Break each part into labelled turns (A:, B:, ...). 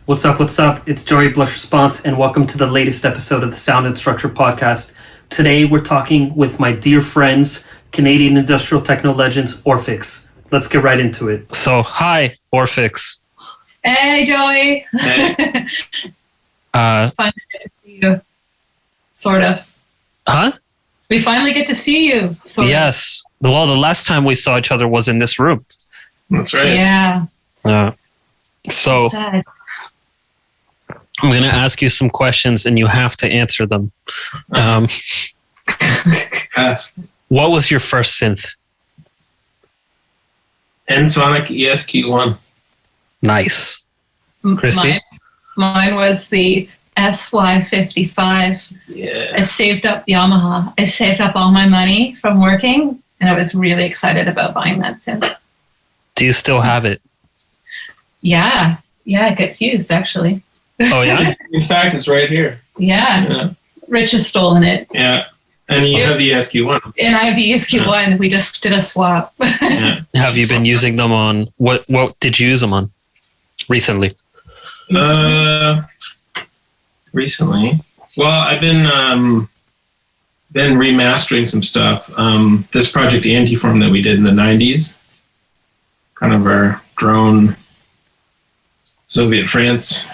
A: What's up? What's up? It's Joey Blush Response, and welcome to the latest episode of the Sound and Structure Podcast. Today, we're talking with my dear friends, Canadian industrial techno legends, Orphx. Let's get right into it.
B: So, hi, Orphx.
C: Hey, Joey.
B: Hey.
C: Finally get to see you. Sort of.
B: Huh?
C: We finally get to see you. Sort
B: yes. Well, the last time we saw each other was in this room.
D: That's right.
C: Yeah.
B: So,
C: sad.
B: I'm going to ask you some questions and you have to answer them. What was your first synth?
D: N-Sonic ESQ1.
B: Nice. Christy?
C: Mine was the SY55.
D: Yeah.
C: I saved up Yamaha. I saved up all my money from working, and I was really excited about buying that synth.
B: Do you still have it?
C: Yeah. Yeah, it gets used, actually.
B: Oh, yeah?
D: In fact, it's right here.
C: Yeah. Rich has stolen it.
D: Yeah. And you have the ESQ1.
C: And I have the ESQ1. Yeah. We just did a swap.
D: Yeah.
B: Have you been using them on, what did you use them on recently?
D: Recently? Well, I've been remastering some stuff. This project Antiform that we did in the 90s, kind of our drone Soviet France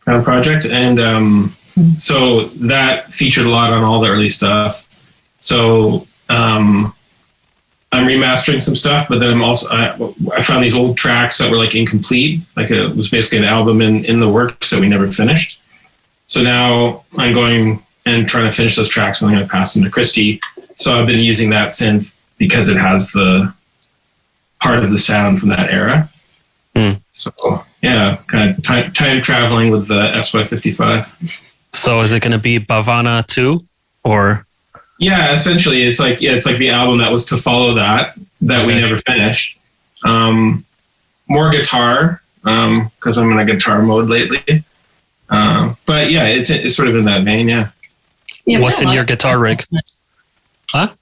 D: kind of project. And so that featured a lot on all the early stuff. So I'm remastering some stuff, but then I found these old tracks that were like incomplete. Like it was basically an album in the works that we never finished. So now I'm going and trying to finish those tracks, and I'm going to pass them to Christy. So I've been using that synth because it has the part of the sound from that era. So yeah, kind of time traveling with the SY55.
B: So is it going to be Bavana 2 or?
D: Yeah, essentially it's like the album that was to follow that okay. We never finished. More guitar, because I'm in a guitar mode lately. But yeah, it's sort of in that vein, yeah.
B: What's in your guitar rig? Huh?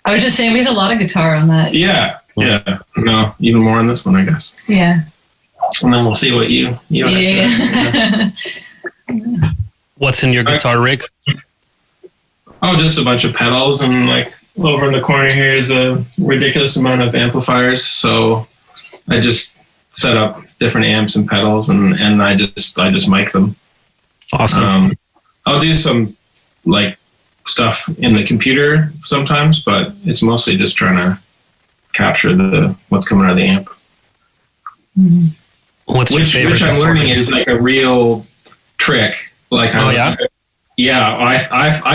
C: I was just saying we had a lot of guitar on that.
D: Yeah. No, even more on this one, I guess.
C: Yeah.
D: And then we'll see what you
C: yeah.
B: What's in your guitar rig?
D: Oh, just a bunch of pedals, and like over in the corner here is a ridiculous amount of amplifiers. So I just set up different amps and pedals, and I just mic them.
B: Awesome.
D: I'll do some like stuff in the computer sometimes, but it's mostly just trying to capture what's coming out of the amp.
C: Mm-hmm.
B: What's your favorite
D: which I'm
B: distortion?
D: learning is like a real trick. Like I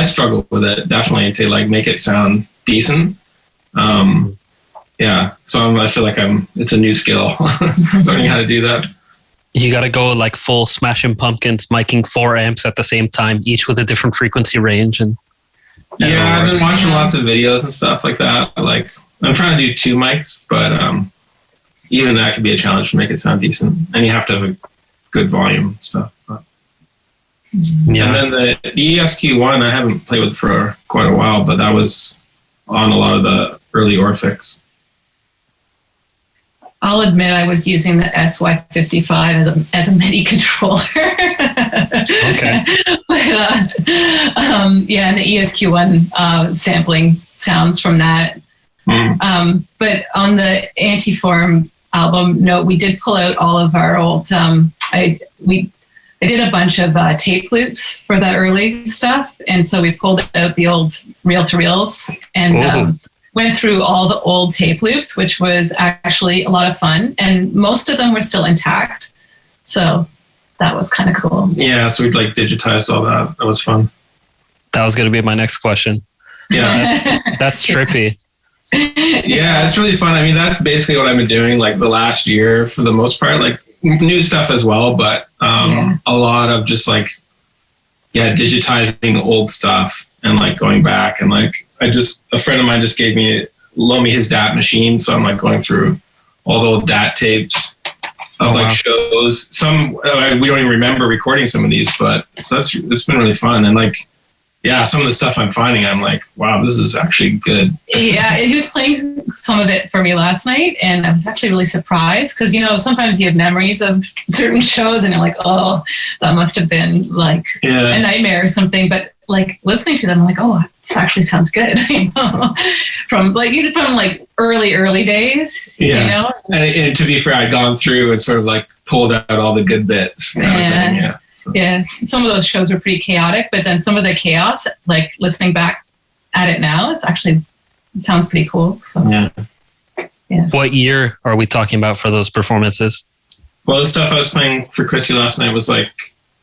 D: struggle with it definitely to like make it sound decent. Yeah, so I feel like it's a new skill learning how to do that.
B: You got to go like full Smashing Pumpkins, miking 4 amps at the same time, each with a different frequency range. And
D: yeah, I've been watching lots of videos and stuff like that. Like I'm trying to do 2 mics, but even that could be a challenge to make it sound decent. And you have to have a good volume and stuff. But. Yeah. And then the ESQ1 I haven't played with for quite a while, but that was on a lot of the early Orphx.
C: I'll admit I was using the SY55 as a MIDI controller.
B: Okay.
C: But and the ESQ1 sampling sounds from that. But on the Antiform album, no, we did pull out all of our old. I did a bunch of tape loops for the early stuff, and so we pulled out the old reel-to-reels and went through all the old tape loops, which was actually a lot of fun, and most of them were still intact. So that was kind of cool.
D: Yeah, so we'd like digitized all that. That was fun.
B: That was going to be my next question.
D: Yeah,
B: that's trippy.
D: Yeah, it's really fun. I mean, that's basically what I've been doing like the last year for the most part, like new stuff as well, but a lot of just like, digitizing old stuff and like going back and like, a friend of mine just loaned me his DAT machine. So I'm like going through all the old DAT tapes of shows. Some, we don't even remember recording some of these, but so it's been really fun. And like, yeah, some of the stuff I'm finding, I'm like, wow, this is actually good.
C: Yeah, he was playing some of it for me last night, and I was actually really surprised because, you know, sometimes you have memories of certain shows and you're like, oh, that must have been like a nightmare or something. But like listening to them, I'm like, oh, this actually sounds good. You know? from early days, you know?
D: And to be fair, I'd gone through and sort of like pulled out all the good bits.
C: Yeah, some of those shows were pretty chaotic, but then some of the chaos, like listening back at it now, it sounds pretty cool. So, yeah.
B: What year are we talking about for those performances?
D: Well, the stuff I was playing for Christy last night was like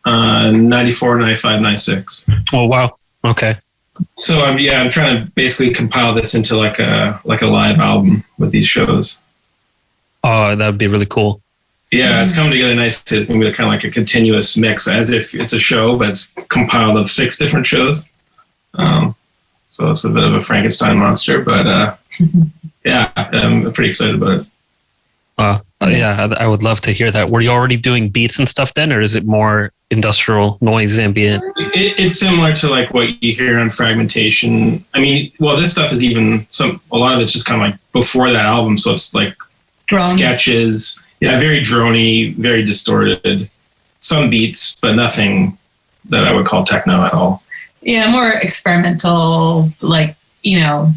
D: 94, 95, 96.
B: Oh, wow. Okay.
D: So I'm trying to basically compile this into like a live album with these shows.
B: Oh, that would be really cool.
D: Yeah, it's coming together nicely. It's going to be kind of like a continuous mix, as if it's a show, but it's compiled of 6 different shows. So it's a bit of a Frankenstein monster, but yeah, I'm pretty excited about it.
B: Yeah, I would love to hear that. Were you already doing beats and stuff then, or is it more industrial noise, ambient?
D: It's similar to like what you hear on Fragmentation. I mean, well, this stuff is even a lot of it's just kind of like before that album, so it's like sketches. Yeah, very droney, very distorted. Some beats, but nothing that I would call techno at all.
C: Yeah, more experimental, like, you know,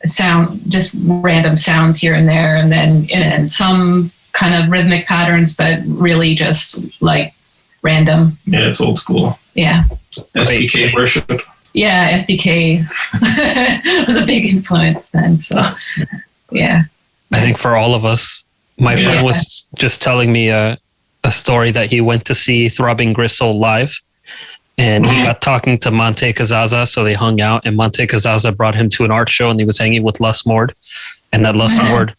C: sound, just random sounds here and there, and then some kind of rhythmic patterns, but really just like random.
D: Yeah, it's old school.
C: Yeah.
D: SBK worship.
C: Yeah, SBK was a big influence then. So, yeah.
B: I think for all of us. My friend was just telling me a story that he went to see Throbbing Gristle live, and he got talking to Monte Kazaza, so they hung out, and Monte Kazaza brought him to an art show, and he was hanging with Les Mord, and that Les Mord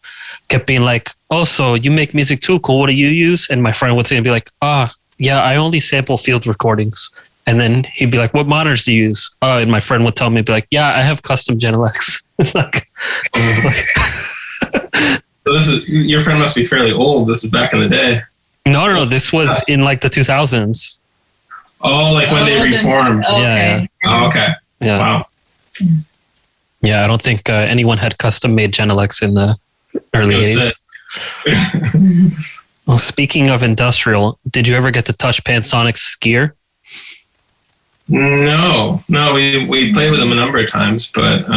B: kept being like, oh, so you make music too? Cool, what do you use? And my friend would say and be like, yeah, I only sample field recordings. And then he'd be like, what monitors do you use? And my friend would tell me, be like, yeah, I have custom Genelecs. It's like...
D: So your friend must be fairly old. This is back in the day.
B: No, this was in like the 2000s.
D: Oh, like when they reformed.
B: Yeah.
D: Oh, okay.
B: Yeah.
D: Wow.
B: Yeah, I don't think anyone had custom made Genelecs in the early 80s. Well, speaking of industrial, did you ever get to touch Pansonic's gear?
D: No, we played with them a number of times, but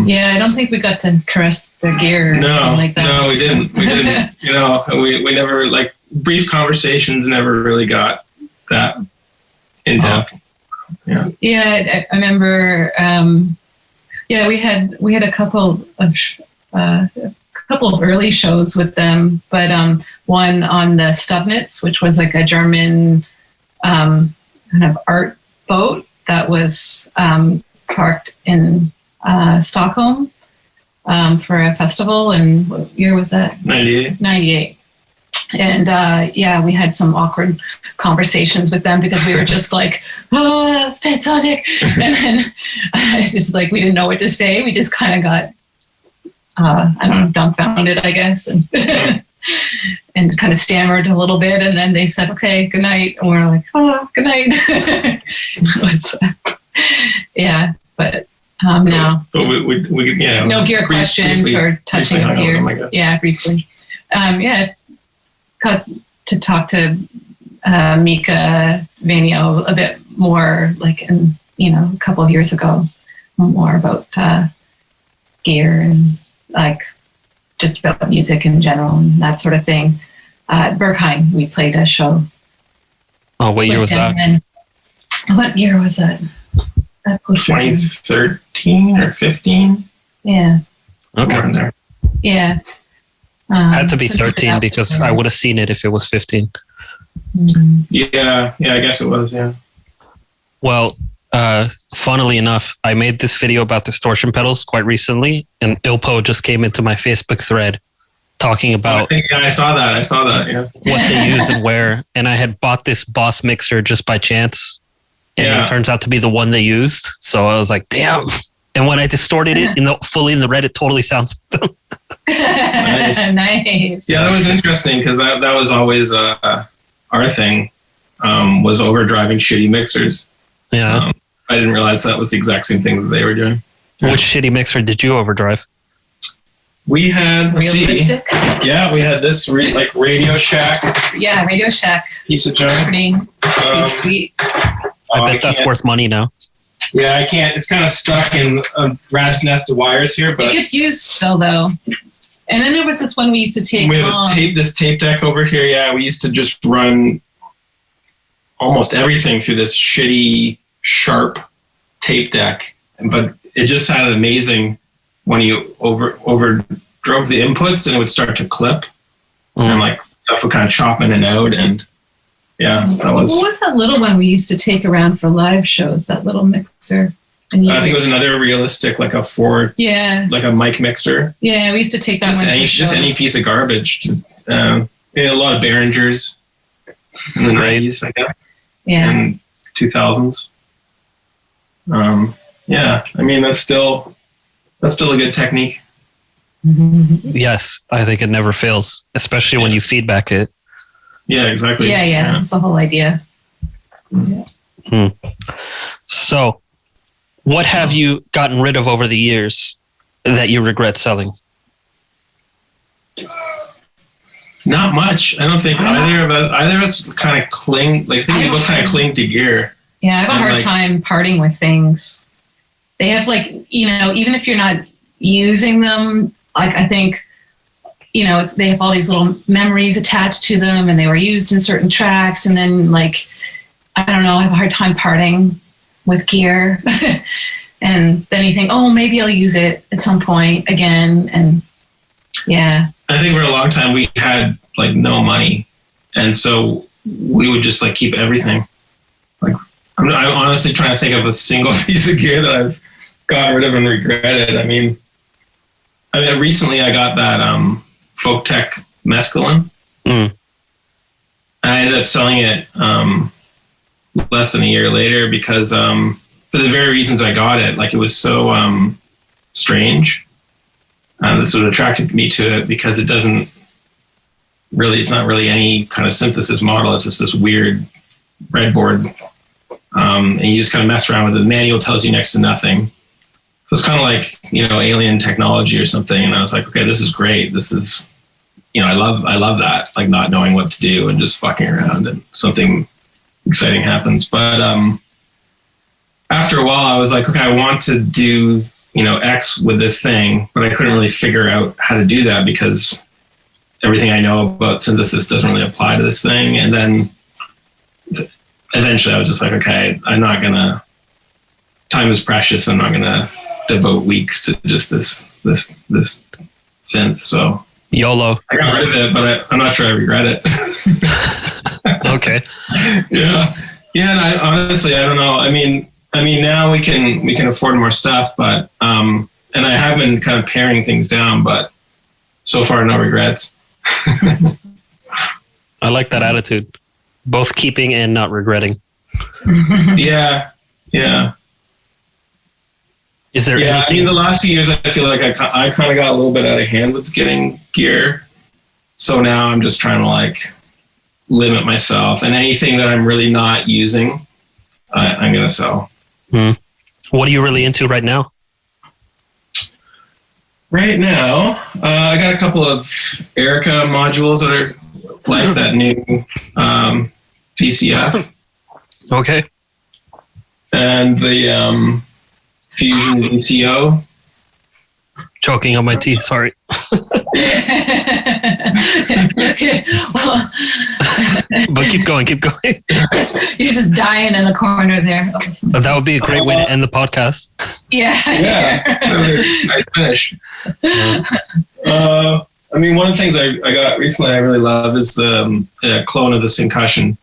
C: yeah, I don't think we got to caress their gear.
D: No,
C: like that.
D: No, we didn't. You know, we never, like, brief conversations never really got that in depth.
C: Yeah, I remember. We had a couple of early shows with them, but one on the Stubnitz, which was like a German kind of art boat that was parked in Stockholm for a festival. And what year was that? 98. And we had some awkward conversations with them because we were just like, oh, that's Pansonic. And then it's like we didn't know what to say. We just kind of got, dumbfounded, I guess. And and kind of stammered a little bit, and then they said, okay, good night. And we're like, oh, good night. But no.
D: But we
C: no gear questions or touching of gear. Yeah, briefly. Got to talk to Mika Vanio a bit more, like a couple of years ago, more about gear and like just about music in general and that sort of thing. At Berghain, we played a show.
B: Oh, what year was that?
C: What year was that? That poster
D: 2013 or 15?
C: Yeah.
B: Okay.
C: Yeah.
B: Had to be 13 because I would have seen it if it was 15.
C: Mm-hmm.
D: Yeah, I guess it was, yeah.
B: Well, funnily enough, I made this video about distortion pedals quite recently, and Ilpo just came into my Facebook thread talking about
D: I saw that, yeah.
B: What they use and where. And I had bought this Boss mixer just by chance, and it turns out to be the one they used. So I was like, damn. And when I distorted it fully in the red, it totally sounds like them.
C: Nice.
D: Yeah, that was interesting because that was always our thing, was overdriving shitty mixers.
B: Yeah.
D: I didn't realize that was the exact same thing that they were doing.
B: Which shitty mixer did you overdrive?
D: We had, let's see.
C: Realistic?
D: Yeah, we had this like Radio Shack
C: Yeah, Radio Shack.
D: piece of junk.
C: Pretty sweet.
B: I bet that's worth money now.
D: Yeah, I can't. It's kind of stuck in a rat's nest of wires here,
C: It
D: but
C: gets used still, though. And then there was this one we used to take
D: we have this tape deck over here. Yeah, we used to just run almost everything through this shitty, sharp tape deck. But it just sounded amazing when you over drove the inputs and it would start to clip. And like stuff would kind of chop in and out. And yeah, that was...
C: What was that little one we used to take around for live shows, that little mixer? And
D: I think it was another realistic, like a Ford, like a mic mixer.
C: Yeah, we used to take that
D: just
C: one
D: any,
C: for shows.
D: Just any piece of garbage. A lot of Behringers in the 90s, I guess.
C: Yeah.
D: And 2000s. Yeah, I mean, that's still a good technique.
B: Yes, I think it never fails, especially when you feedback it.
D: Yeah, exactly.
C: Yeah. That's the whole idea. Yeah.
B: So, what have you gotten rid of over the years that you regret selling?
D: Not much. I don't think either of us kind of cling. Like, I think we both kind of cling to gear.
C: Yeah, I have a hard time parting with things. They have even if you're not using them, like I think, they have all these little memories attached to them and they were used in certain tracks. And then I don't know, I have a hard time parting with gear. And then you think, oh, maybe I'll use it at some point again. And yeah.
D: I think for a long time we had no money. And so we would just keep everything. I'm honestly trying to think of a single piece of gear that I've gotten rid of and regretted. I mean, recently I got that Folk Tech Mescaline. I ended up selling it less than a year later because for the very reasons I got it, it was so strange. This would attracted me to it because it's not really any kind of synthesis model. It's just this weird breadboard. And you just kind of mess around with it. The manual tells you next to nothing. So it's kind of like, alien technology or something. And I was like, okay, this is great. This is, I love that, not knowing what to do and just fucking around and something exciting happens. But after a while, I was like, okay, I want to do, X with this thing, but I couldn't really figure out how to do that because everything I know about synthesis doesn't really apply to this thing. And then eventually I was just like, okay, time is precious. I'm not going to devote weeks to just this synth. So
B: YOLO.
D: I got rid of it, but I'm not sure I regret it.
B: Okay.
D: Yeah. And I honestly don't know. I mean, now we can afford more stuff, but, and I have been kind of paring things down, but so far, no regrets.
B: I like that attitude. Both keeping and not regretting.
D: Yeah.
B: Is there anything?
D: I mean, the last few years, I feel like I kind of got a little bit out of hand with getting gear. So now I'm just trying to limit myself, and anything that I'm really not using, I'm going to sell.
B: What are you really into right now?
D: Right now, I got a couple of Erica modules that are like that new VCF.
B: Okay.
D: And the Fusion VCO.
B: Choking on my teeth, sorry.
C: Okay, well.
B: But keep going.
C: You're just dying in a corner there.
B: That would be a great way to end the podcast.
C: Yeah.
D: Nice finish. I mean, one of the things I got recently I really love is the clone of the Syncussion.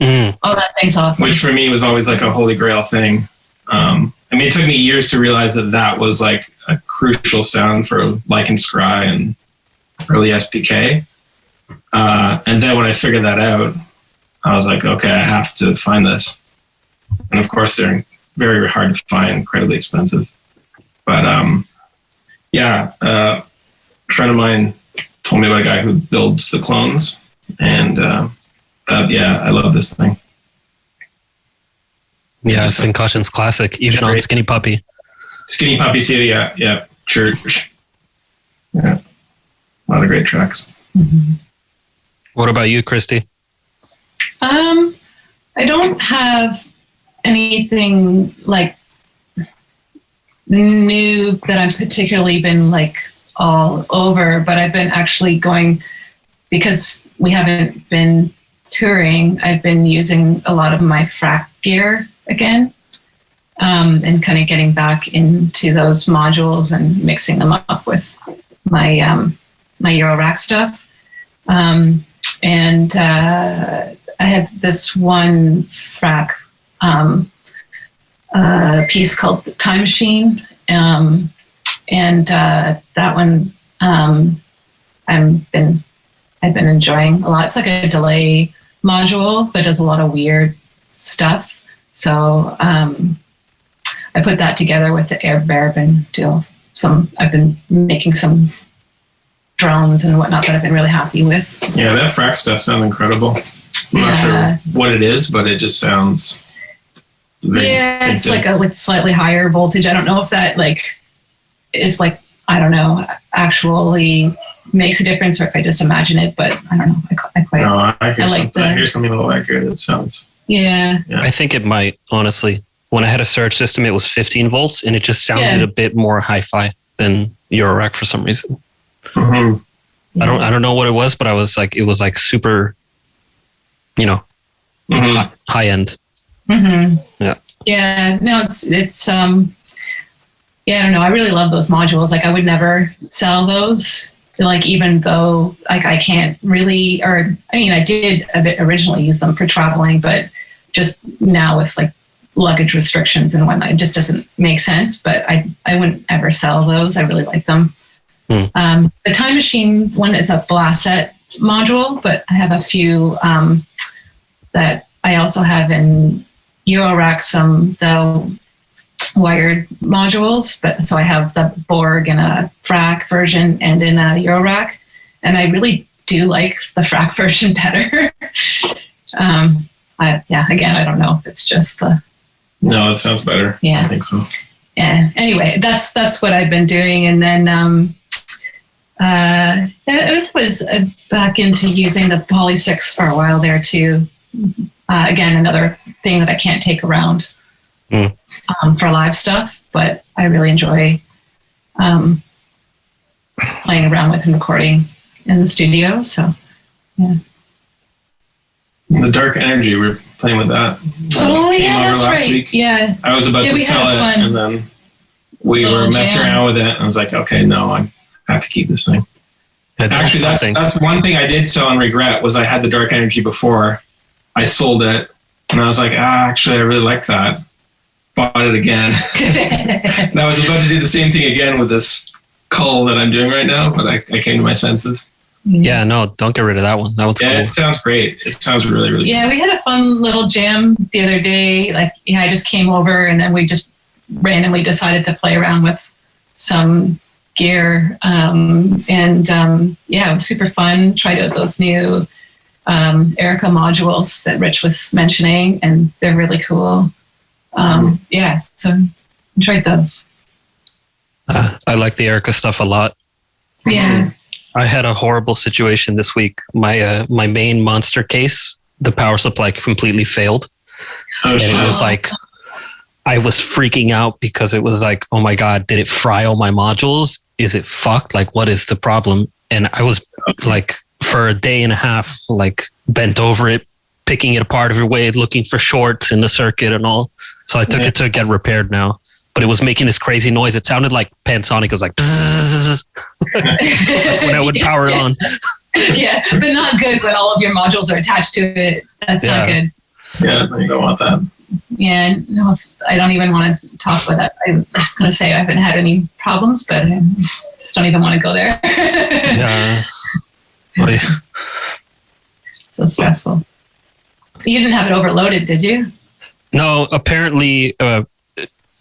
C: Oh, that thing's awesome.
D: Which for me was always a holy grail thing. I mean, it took me years to realize that was a crucial sound for Lichen Scry and early SPK. And then when I figured that out, I was like, okay, I have to find this. And of course, they're very hard to find, incredibly expensive. But a friend of mine told me about a guy who builds the clones. And I love this thing.
B: Yeah, Syncaution's classic, even on Skinny Puppy.
D: Skinny Puppy too, yeah. Church. Yeah. A lot of great tracks.
C: Mm-hmm.
B: What about you, Christy?
C: I don't have anything like new that I'm particularly been like all over, but I've been actually going, because we haven't been touring, I've been using a lot of my Frac gear again, and kind of getting back into those modules and mixing them up with my my Eurorack stuff. And I have this one Frac piece called the Time Machine, and that one I've been enjoying a lot. It's like a delay module, but does a lot of weird stuff. So I put that together with the Air Bear. I've been making some drones and whatnot that I've been really happy with.
D: Yeah, that Frac stuff sounds incredible. I'm not sure what it is, but it just sounds very distinctive.
C: It's like with slightly higher voltage. I don't know if that is I don't know, actually makes a difference, or if I just imagine it, but I don't know.
D: I hear something like it. It sounds.
C: Yeah.
B: I think it might, honestly. When I had a surge system, it was 15 volts, and it just sounded a bit more hi-fi than Eurorack for some reason.
D: Mm-hmm.
B: I don't know what it was, but it was like super, high end.
C: Mm-hmm.
B: Yeah.
C: Yeah. No, it's I don't know. I really love those modules. Like, I would never sell those. Like, even though I can't really, I did a bit originally use them for traveling, but just now it's like luggage restrictions and whatnot. It just doesn't make sense, but I wouldn't ever sell those. I really like them. The Time Machine one is a blast set module, but I have a few that I also have in Eurorack, the wired modules, but so I have the Borg in a Frac version and in a Eurorack, and I really do like the Frac version better. Again, I don't know if it's just the.
D: No, it sounds better.
C: Yeah,
D: I think so.
C: Yeah. Anyway, that's what I've been doing, and then I was back into using the Poly 6 for a while there too. Again, another thing that I can't take around for live stuff, but I really enjoy playing around with and recording in the studio. So, yeah.
D: The Dark Energy, we were playing with that.
C: Oh, yeah, that's right.
D: Week.
C: Yeah.
D: I was about to sell it, and then we were messing around with it, and I was like, okay, no, I have to keep this thing. Actually, that's one thing I did sell and regret, was I had the Dark Energy before. I sold it, and I was like, actually, I really like that. Bought it again. And I was about to do the same thing again with this cull that I'm doing right now, but I came to my senses.
B: Yeah, no, don't get rid of that one. That one's cool.
D: It sounds great. It sounds really, really
C: good. We had a fun little jam the other day. I just came over, and then we just randomly decided to play around with some gear. It was super fun. Tried out those new Erica modules that Rich was mentioning, and they're really cool. So enjoyed those.
B: I like the Erica stuff a lot.
C: Yeah.
B: I had a horrible situation this week. My main monster case, the power supply completely failed. And it was like, I was freaking out because it was like, oh my God, did it fry all my modules? Is it fucked? Like, what is the problem? And I was like, for a day and a half, like bent over it, picking it apart every way, looking for shorts in the circuit and all. So I took it to get repaired now. But it was making this crazy noise. It sounded like Pansonic. It was like when I would power it on.
C: Yeah, but not good when all of your modules are attached to it. That's not good.
D: Yeah, you don't want that.
C: Yeah, no, I don't even want to talk about that. I was going to say I haven't had any problems, but I just don't even want to go there.
B: Yeah.
C: So stressful. You didn't have it overloaded, did you?
B: No, apparently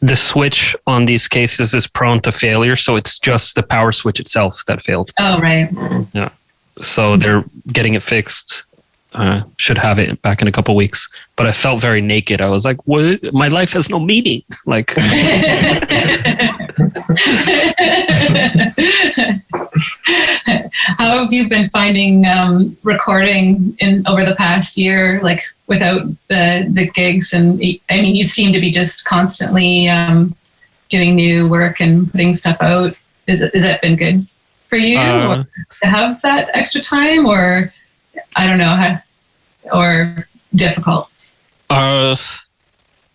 B: the switch on these cases is prone to failure, so it's just the power switch itself that failed.
C: Oh, right.
B: Yeah. So they're getting it fixed. should have it back in a couple weeks. But I felt very naked. I was like, what? My life has no meaning. Like,
C: how have you been finding recording over the past year, like without the gigs? And I mean, you seem to be just constantly doing new work and putting stuff out. Has that been good for you or to have that extra time, or I don't know, or difficult?
B: I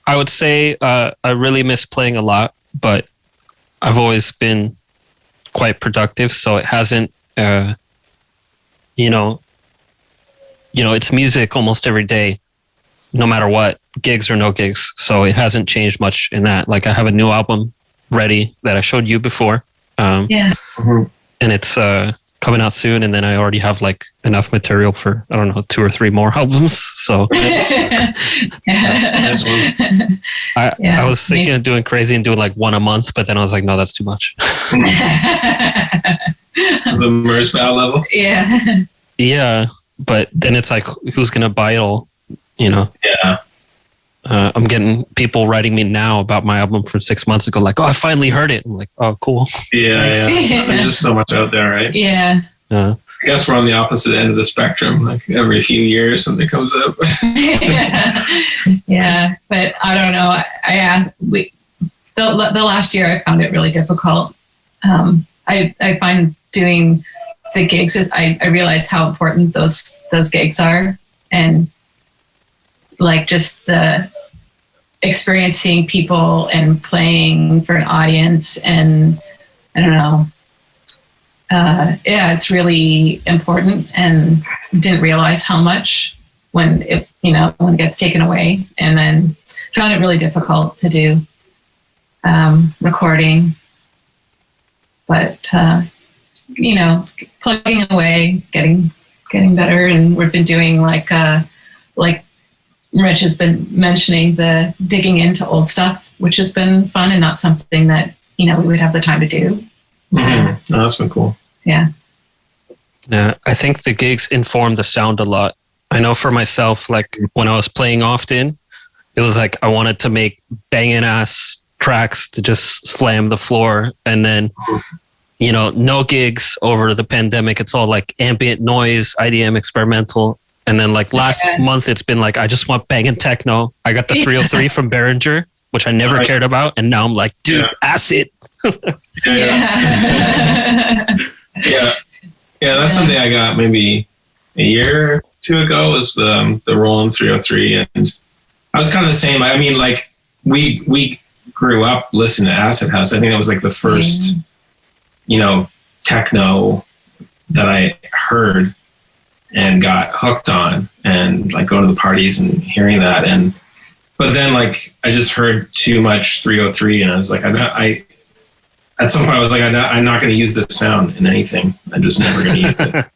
B: would say I really miss playing a lot, but I've always been quite productive, so it hasn't, it's music almost every day, no matter what, gigs or no gigs. So it hasn't changed much in that. Like, I have a new album ready that I showed you before.
C: Yeah.
B: And it's coming out soon, and then I already have like enough material for, I don't know, 2 or 3 more albums. So I was thinking of doing crazy and doing like 1 a month, but then I was like, no, that's too much.
D: The Merzbow level.
C: Yeah.
B: Yeah, but then it's like, who's gonna buy it all?
D: Yeah.
B: I'm getting people writing me now about my album from 6 months ago, like, oh, I finally heard it. I'm like, oh, cool.
D: Yeah. There's just so much out there, right?
C: Yeah.
D: I guess we're on the opposite end of the spectrum. Like, every few years something comes up.
C: Yeah, but I don't know. The last year I found it really difficult. I find doing the gigs, I realized how important those gigs are, and like just the experiencing people and playing for an audience, and I don't know. It's really important, and didn't realize how much when it gets taken away, and then found it really difficult to do recording. But plugging away, getting better, and we've been doing like Rich has been mentioning, the digging into old stuff, which has been fun and not something that we would have the time to do. So,
D: that's been cool.
C: Yeah.
B: Yeah, I think the gigs inform the sound a lot. I know for myself, like when I was playing often, it was like I wanted to make banging ass tracks to just slam the floor. And then, no gigs over the pandemic. It's all like ambient noise, IDM, experimental. And then like last month, it's been like, I just want banging techno. I got the 303 from Behringer, which I never cared about. And now I'm like, dude, acid.
D: Yeah, that's something I got maybe a year or 2 ago, was the Roland 303. And I was kind of the same. I mean, like we grew up listening to Acid House. I think that was like the first, techno that I heard and got hooked on, and like going to the parties and hearing that. But then like I just heard too much 303, and I was like, at some point I was like, I'm not going to use this sound in anything. I'm just never going to use it.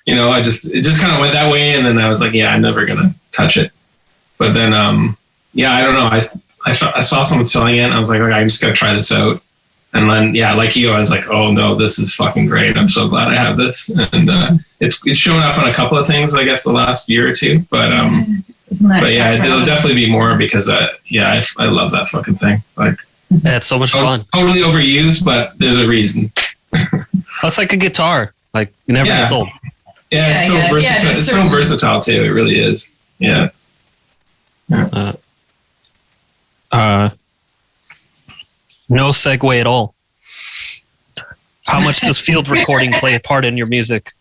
D: It just kind of went that way. And then I was like, yeah, I'm never going to touch it. But then, I don't know. I saw someone selling it, and I was like, okay, I'm just going to try this out. And then, like you, I was like, oh no, this is fucking great. I'm so glad I have this. And it's shown up on a couple of things, I guess, the last year or two. But it'll definitely be more, because I love that fucking thing. Like,
B: it's so much fun.
D: Totally overused, but there's a reason.
B: It's like a guitar. Like, it never gets old.
D: Yeah, it's so versatile. It's so versatile too. It really is. Yeah.
B: No segue at all. How much does field recording play a part in your music?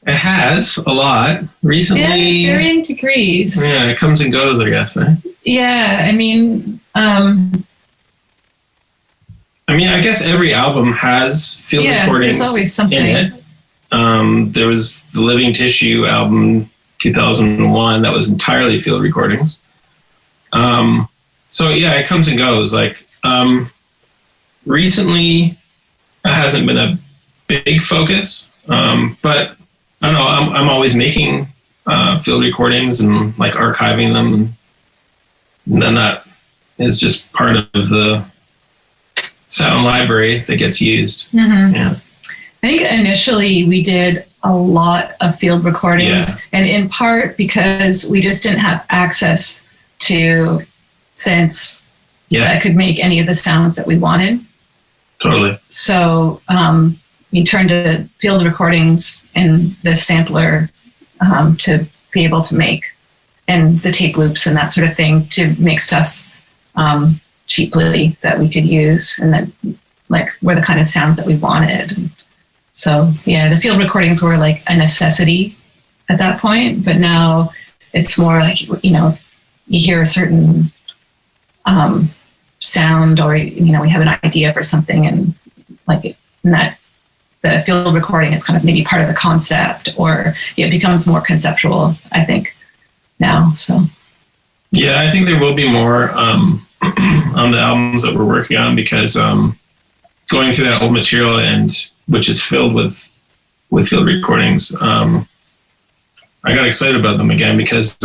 C: It
D: has a lot recently.
C: Yeah, varying degrees.
D: Yeah, it comes and goes, I guess. Eh?
C: Yeah, I mean,
D: I guess every album has field recordings.
C: There's always something
D: in it. There was the Living Tissue album, 2001, that was entirely field recordings. So yeah, it comes and goes. Like, recently, it hasn't been a big focus, but I don't know. I'm always making field recordings and like archiving them, and then that is just part of the sound library that gets used.
C: Mm-hmm. Yeah. I think initially we did a lot of field recordings, and in part because we just didn't have access to synths that could make any of the sounds that we wanted.
D: Totally.
C: So we turned to field recordings and the sampler to be able to make, and the tape loops and that sort of thing, to make stuff cheaply that we could use, and that like were the kind of sounds that we wanted. So yeah, the field recordings were like a necessity at that point, but now it's more like, you know, you hear a certain sound, or, you know, we have an idea for something, and like that the field recording is kind of maybe part of the concept, or it becomes more conceptual, I think, now. So
D: yeah, I think there will be more on the albums that we're working on, because going through that old material, and which is filled with field recordings, I got excited about them again, because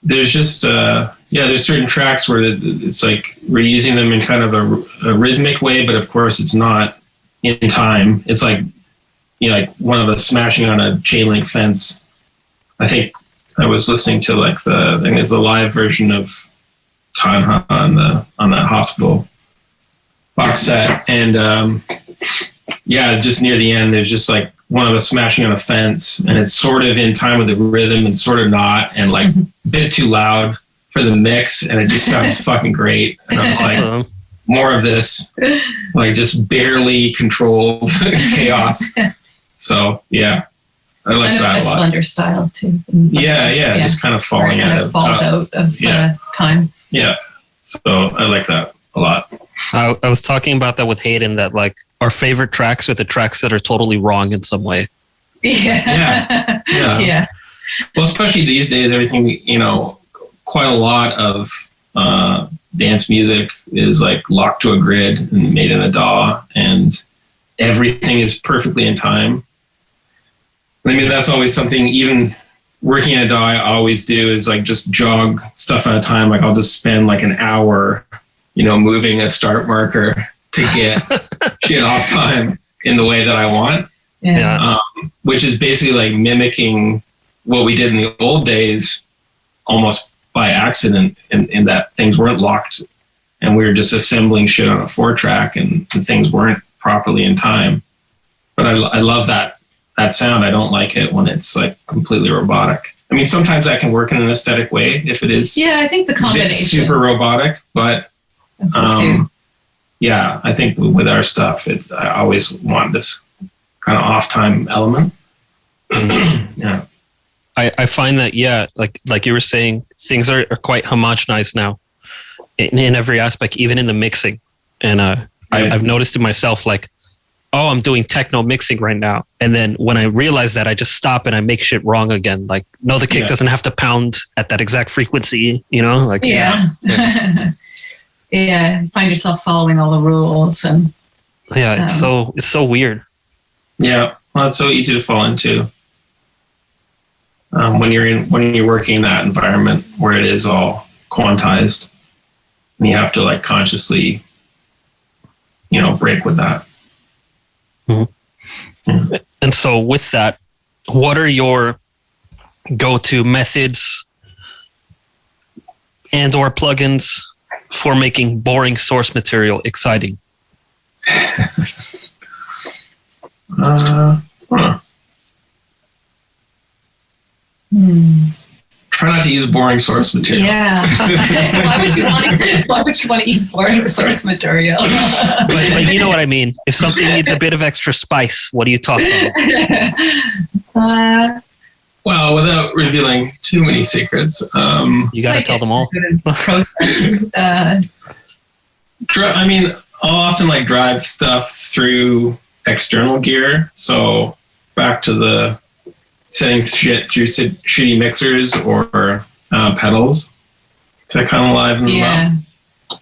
D: there's just there's certain tracks where it's like we're using them in kind of a rhythmic way, but of course it's not in time. It's like, you know, like one of us smashing on a chain link fence. I think I was listening to like I think it's the live version of Time on that Hospital box set, and just near the end, there's just like one of us smashing on a fence, and it's sort of in time with the rhythm and sort of not, and like a bit too loud for the mix, and it just sounds fucking great. And I was like, more of this, like just barely controlled chaos. So yeah, I like that a lot.
C: Splendor style too.
D: Yeah, just kind of falling out of
C: falls out of time.
D: Yeah, so I like that a lot.
B: I was talking about that with Hayden, that like our favorite tracks are the tracks that are totally wrong in some way.
C: Yeah.
D: Well, especially these days, everything, you know, quite a lot of dance music is like locked to a grid and made in a DAW, and everything is perfectly in time. I mean, that's always something, even working in a DAW, I always do is like just jog stuff at a time. Like I'll just spend like an hour, you know, moving a start marker to get shit off time in the way that I want.
C: Yeah.
D: Which is basically like mimicking what we did in the old days, almost by accident, in that things weren't locked and we were just assembling shit on a 4-track, and things weren't properly in time. But I love that sound. I don't like it when it's like completely robotic. I mean, sometimes that can work in an aesthetic way if it is.
C: Yeah, I think the combination.
D: Super robotic, but I think with our stuff, I always want this kind of off time element. Yeah.
B: I find that, like you were saying, things are quite homogenized now in every aspect, even in the mixing. And I've noticed it myself, like, oh, I'm doing techno mixing right now. And then when I realize that, I just stop and I make shit wrong again. Like, no, the kick doesn't have to pound at that exact frequency, you know? Like,
C: yeah. Yeah, find yourself following all the rules, and
B: it's so weird.
D: Yeah, well, it's so easy to fall into when you're working in that environment where it is all quantized, and you have to like consciously, you know, break with that.
B: Mm-hmm. Yeah. And so with that, what are your go-to methods and or plugins for making boring source material exciting?
D: Try not to use boring source material.
C: Yeah. Why would you want to use boring source material?
B: But you know what I mean. If something needs a bit of extra spice, what do you talk about?
D: Well, without revealing too many secrets,
B: you got to tell them all.
D: I mean, I'll often like drive stuff through external gear. So back to the setting shit through shitty mixers or pedals. Is that kind of live and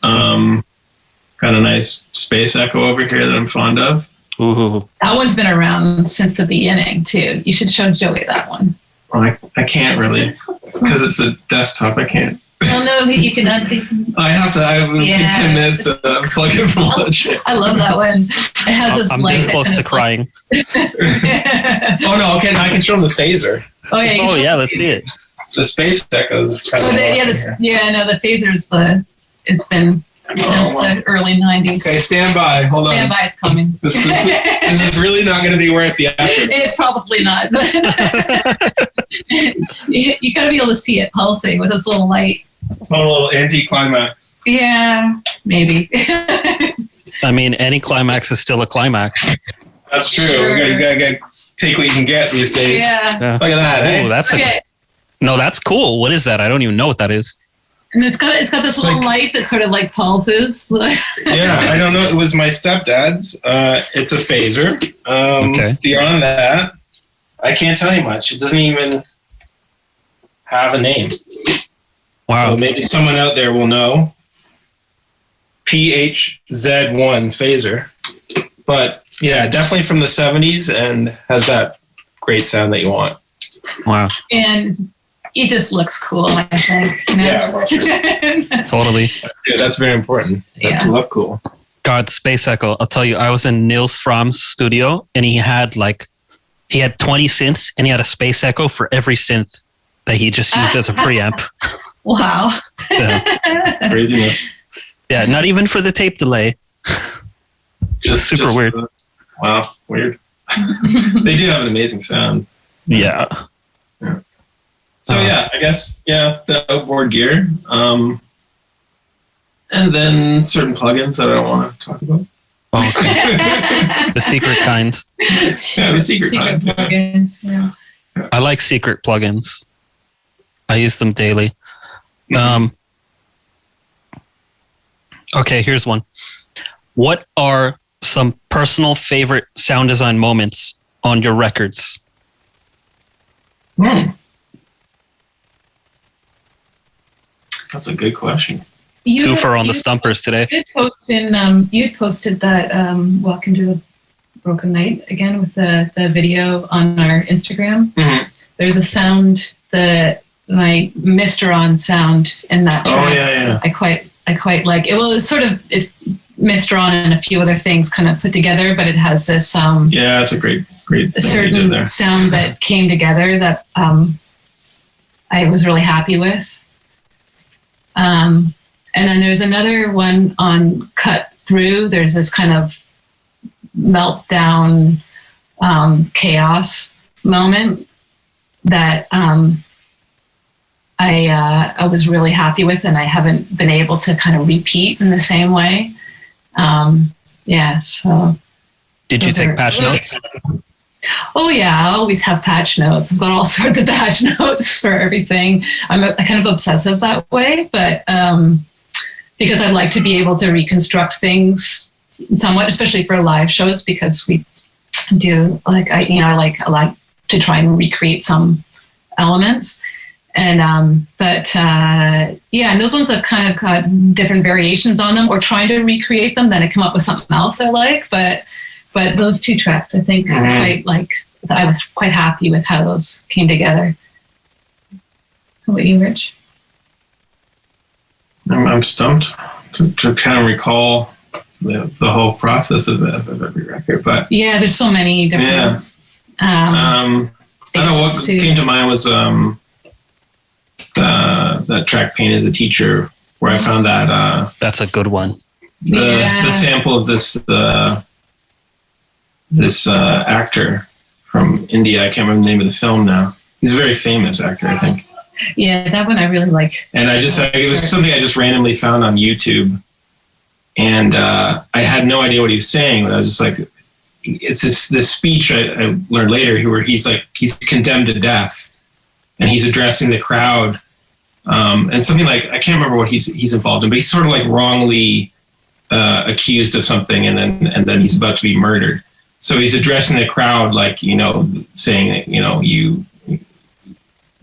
D: well? Got a nice space echo over here that I'm fond of.
B: Ooh.
C: That one's been around since the beginning too. You should show Joey that one.
D: Well, I can't really, because it's a desktop. I can't
C: Oh no, you can.
D: I will take 10 minutes to plug it from lunch.
C: I love that one. It has this
B: I'm
C: light.
B: this close to crying.
D: Oh no, okay, I can show them the phaser.
C: Oh yeah.
B: Oh yeah, let's see it.
D: The space echoes kind of.
C: The phaser's it's been since the early 90s.
D: Okay, stand by. Hold on.
C: Stand by, it's coming.
D: This is really not going to be worth the effort.
C: It probably not. You got to be able to see it pulsing with its little light.
D: It's a little anti-climax.
C: Yeah, maybe.
B: I mean, any climax is still a climax.
D: That's true.
C: Sure.
D: You gotta take what you can get these days.
C: Yeah.
D: Look at that.
B: Oh,
D: Eh?
B: that's no, that's cool. What is that? I don't even know what that is.
C: And it's got this little light that sort of like pulses.
D: Yeah, I don't know. It was my stepdad's. It's a phaser.
B: Okay.
D: Beyond that, I can't tell you much. It doesn't even have a name.
B: Wow.
D: So maybe someone out there will know. PHZ1 phaser. But yeah, definitely from the 70s and has that great sound that you want.
B: Wow.
C: And it just looks cool, I think. You know?
D: Yeah, well, sure.
B: Totally.
D: That's very important.
C: Yeah.
D: To look cool.
B: God, Space Echo. I'll tell you, I was in Nils Fromm's studio and he had 20 synths and he had a Space Echo for every synth that he just used as a preamp.
C: Wow.
B: Yeah.
D: Craziness.
B: Yeah, not even for the tape delay. Just super weird.
D: Wow, weird. They do have an amazing sound.
B: Yeah.
D: So yeah, I guess the outboard gear, and then certain plugins that I don't want to talk about.
B: Oh, okay. The secret kind.
D: The secret kind.
C: plugins. Yeah.
B: I like secret plugins. I use them daily. Okay, here's one. What are some personal favorite sound design moments on your records?
D: That's a good question.
B: Twofer on the stumpers today.
C: You'd posted that Walk Into a Broken Night again with the video on our Instagram.
D: Mm-hmm.
C: There's a sound that my Mr. On sound in that track.
D: Oh yeah.
C: I quite like it. Well, it's Mr. On and a few other things kind of put together, but it has this
D: yeah, that's a great
C: a certain sound that came together that I was really happy with. And then there's another one on Cut Through. There's this kind of meltdown chaos moment that I was really happy with, and I haven't been able to kind of repeat in the same way. So.
B: Did you take patch notes?
C: Oh yeah, I always have patch notes. I've got all sorts of patch notes for everything. I'm kind of obsessive that way, but because I'd like to be able to reconstruct things somewhat, especially for live shows, because we do I like to try and recreate some elements. And and those ones have kind of got different variations on them, or trying to recreate them, then I come up with something else I like. But those two tracks, I think, I was quite happy with how those came together. How about you, Rich?
D: I'm stumped to kind of recall the whole process of every record, but
C: yeah, there's so many different.
D: I don't know what came to mind was that track "Pain as a Teacher," where I found that
B: that's a good one.
D: The sample of this actor from India. I can't remember the name of the film now. He's a very famous actor, I think.
C: Yeah, that one I really like. And
D: it was something I just randomly found on YouTube, and I had no idea what he was saying. But I was just like, it's this speech I learned later where he's condemned to death, and he's addressing the crowd, and something like, I can't remember what he's involved in, but he's sort of like wrongly accused of something, and then he's about to be murdered. So he's addressing the crowd, saying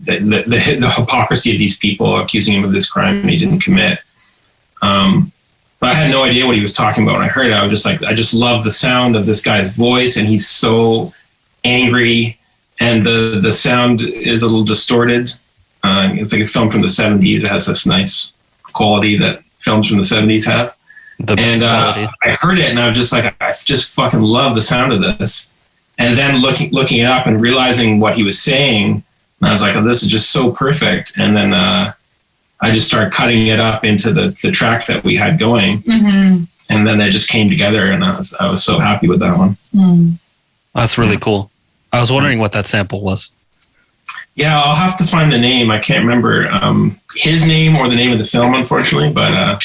D: that the hypocrisy of these people accusing him of this crime he didn't commit. But I had no idea what he was talking about when I heard it. I was just like, I just love the sound of this guy's voice, and he's so angry, and the sound is a little distorted. It's like a film from the 70s. It has this nice quality that films from the 70s have.
B: The best quality.
D: I heard it and I was just like, I just fucking love the sound of this. And then looking it up and realizing what he was saying, and I was like, oh, this is just so perfect. And then I just started cutting it up into the track that we had going. Mm-hmm. And then it just came together, and I was so happy with that one.
C: Mm.
B: That's really cool. I was wondering what that sample was.
D: Yeah, I'll have to find the name. I can't remember his name or the name of the film, unfortunately. But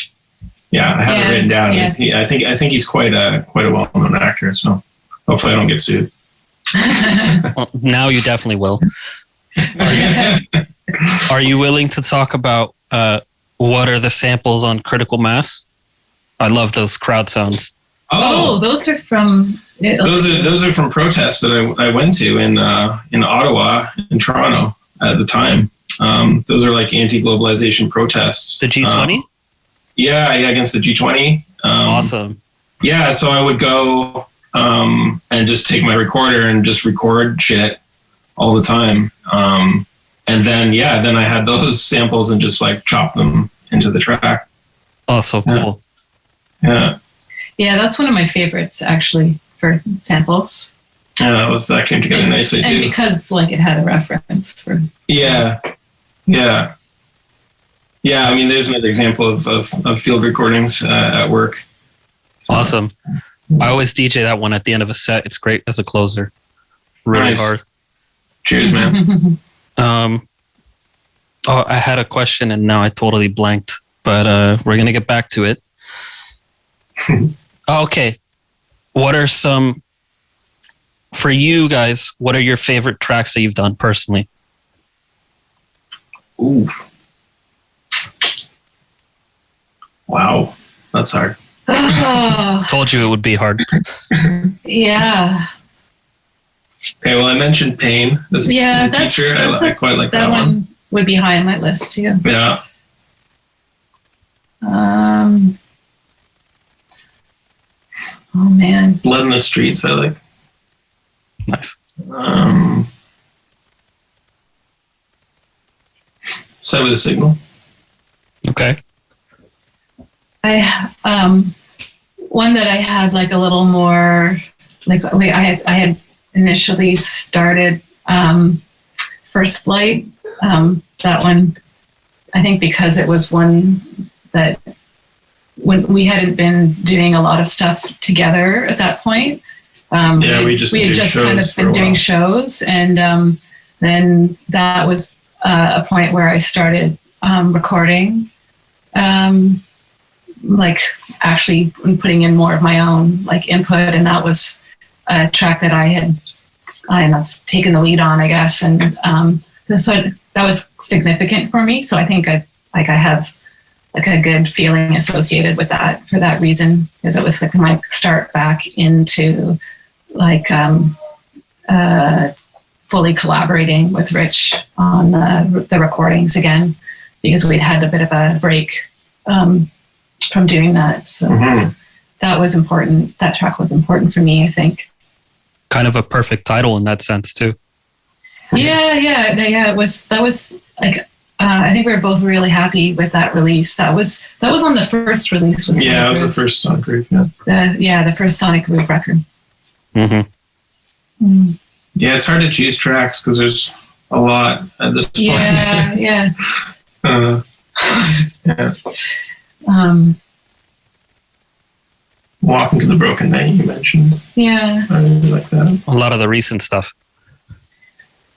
D: yeah, I have it written down. Yeah. I think he's quite a well-known actor. So hopefully I don't get sued.
B: Well, now you definitely will. Are you willing to talk about what are the samples on Critical Mass? I love those crowd sounds.
C: Oh, those are from.
D: Those are from protests that I went to in Ottawa, in Toronto at the time. Those are like anti-globalization protests.
B: The G20?
D: Yeah, against the G20.
B: Awesome.
D: Yeah, so I would go and just take my recorder and just record shit all the time. And then I had those samples and just like chop them into the track.
B: Oh, so cool.
D: Yeah.
C: Yeah, that's one of my favorites actually for samples.
D: Yeah, that came together nicely too.
C: And because like it had a reference for.
D: Yeah. I mean, there's another example of field recordings at work. So.
B: Awesome. I always DJ that one at the end of a set. It's great as a closer. Really
D: Nice.
B: hard.
D: Cheers, man.
B: I had a question and now I totally blanked, but we're gonna get back to it. Okay. What are some, for you guys, what are your favorite tracks that you've done personally?
D: Ooh. Wow. That's hard.
C: Oh,
B: Told you it would be hard.
C: yeah.
D: Okay, well, I mentioned Pain as a teacher. I quite like that one.
C: Would be high on my list too.
D: Yeah.
C: Oh man.
D: Blood in the Streets, I like.
B: Nice.
D: Set with a Signal.
B: Okay.
C: I one that I had like a little more like I had initially started First Flight. That one, I think, because it was one that when we hadn't been doing a lot of stuff together at that point.
D: We had just
C: kind of been doing shows, and then that was a point where I started recording, like actually putting in more of my own like input, and that was a track that I had taken the lead on, I guess, and so that was significant for me. So I think I have like a good feeling associated with that for that reason, because it was like my start back into like fully collaborating with Rich on the recordings again, because we'd had a bit of a break from doing that. So that was important. That track was important for me, I think.
B: Kind of a perfect title in that sense too.
C: Yeah. That was like I think we were both really happy with that release. That was on the first release. With
D: it was the first Sonic Groove.
C: The first Sonic Groove record.
B: Mm-hmm.
C: Mm.
D: Yeah, it's hard to choose tracks because there's a lot at this point.
C: Yeah.
D: Yeah. Walking to the Broken Night, you mentioned.
C: Yeah.
D: I really like that.
B: A lot of the recent stuff.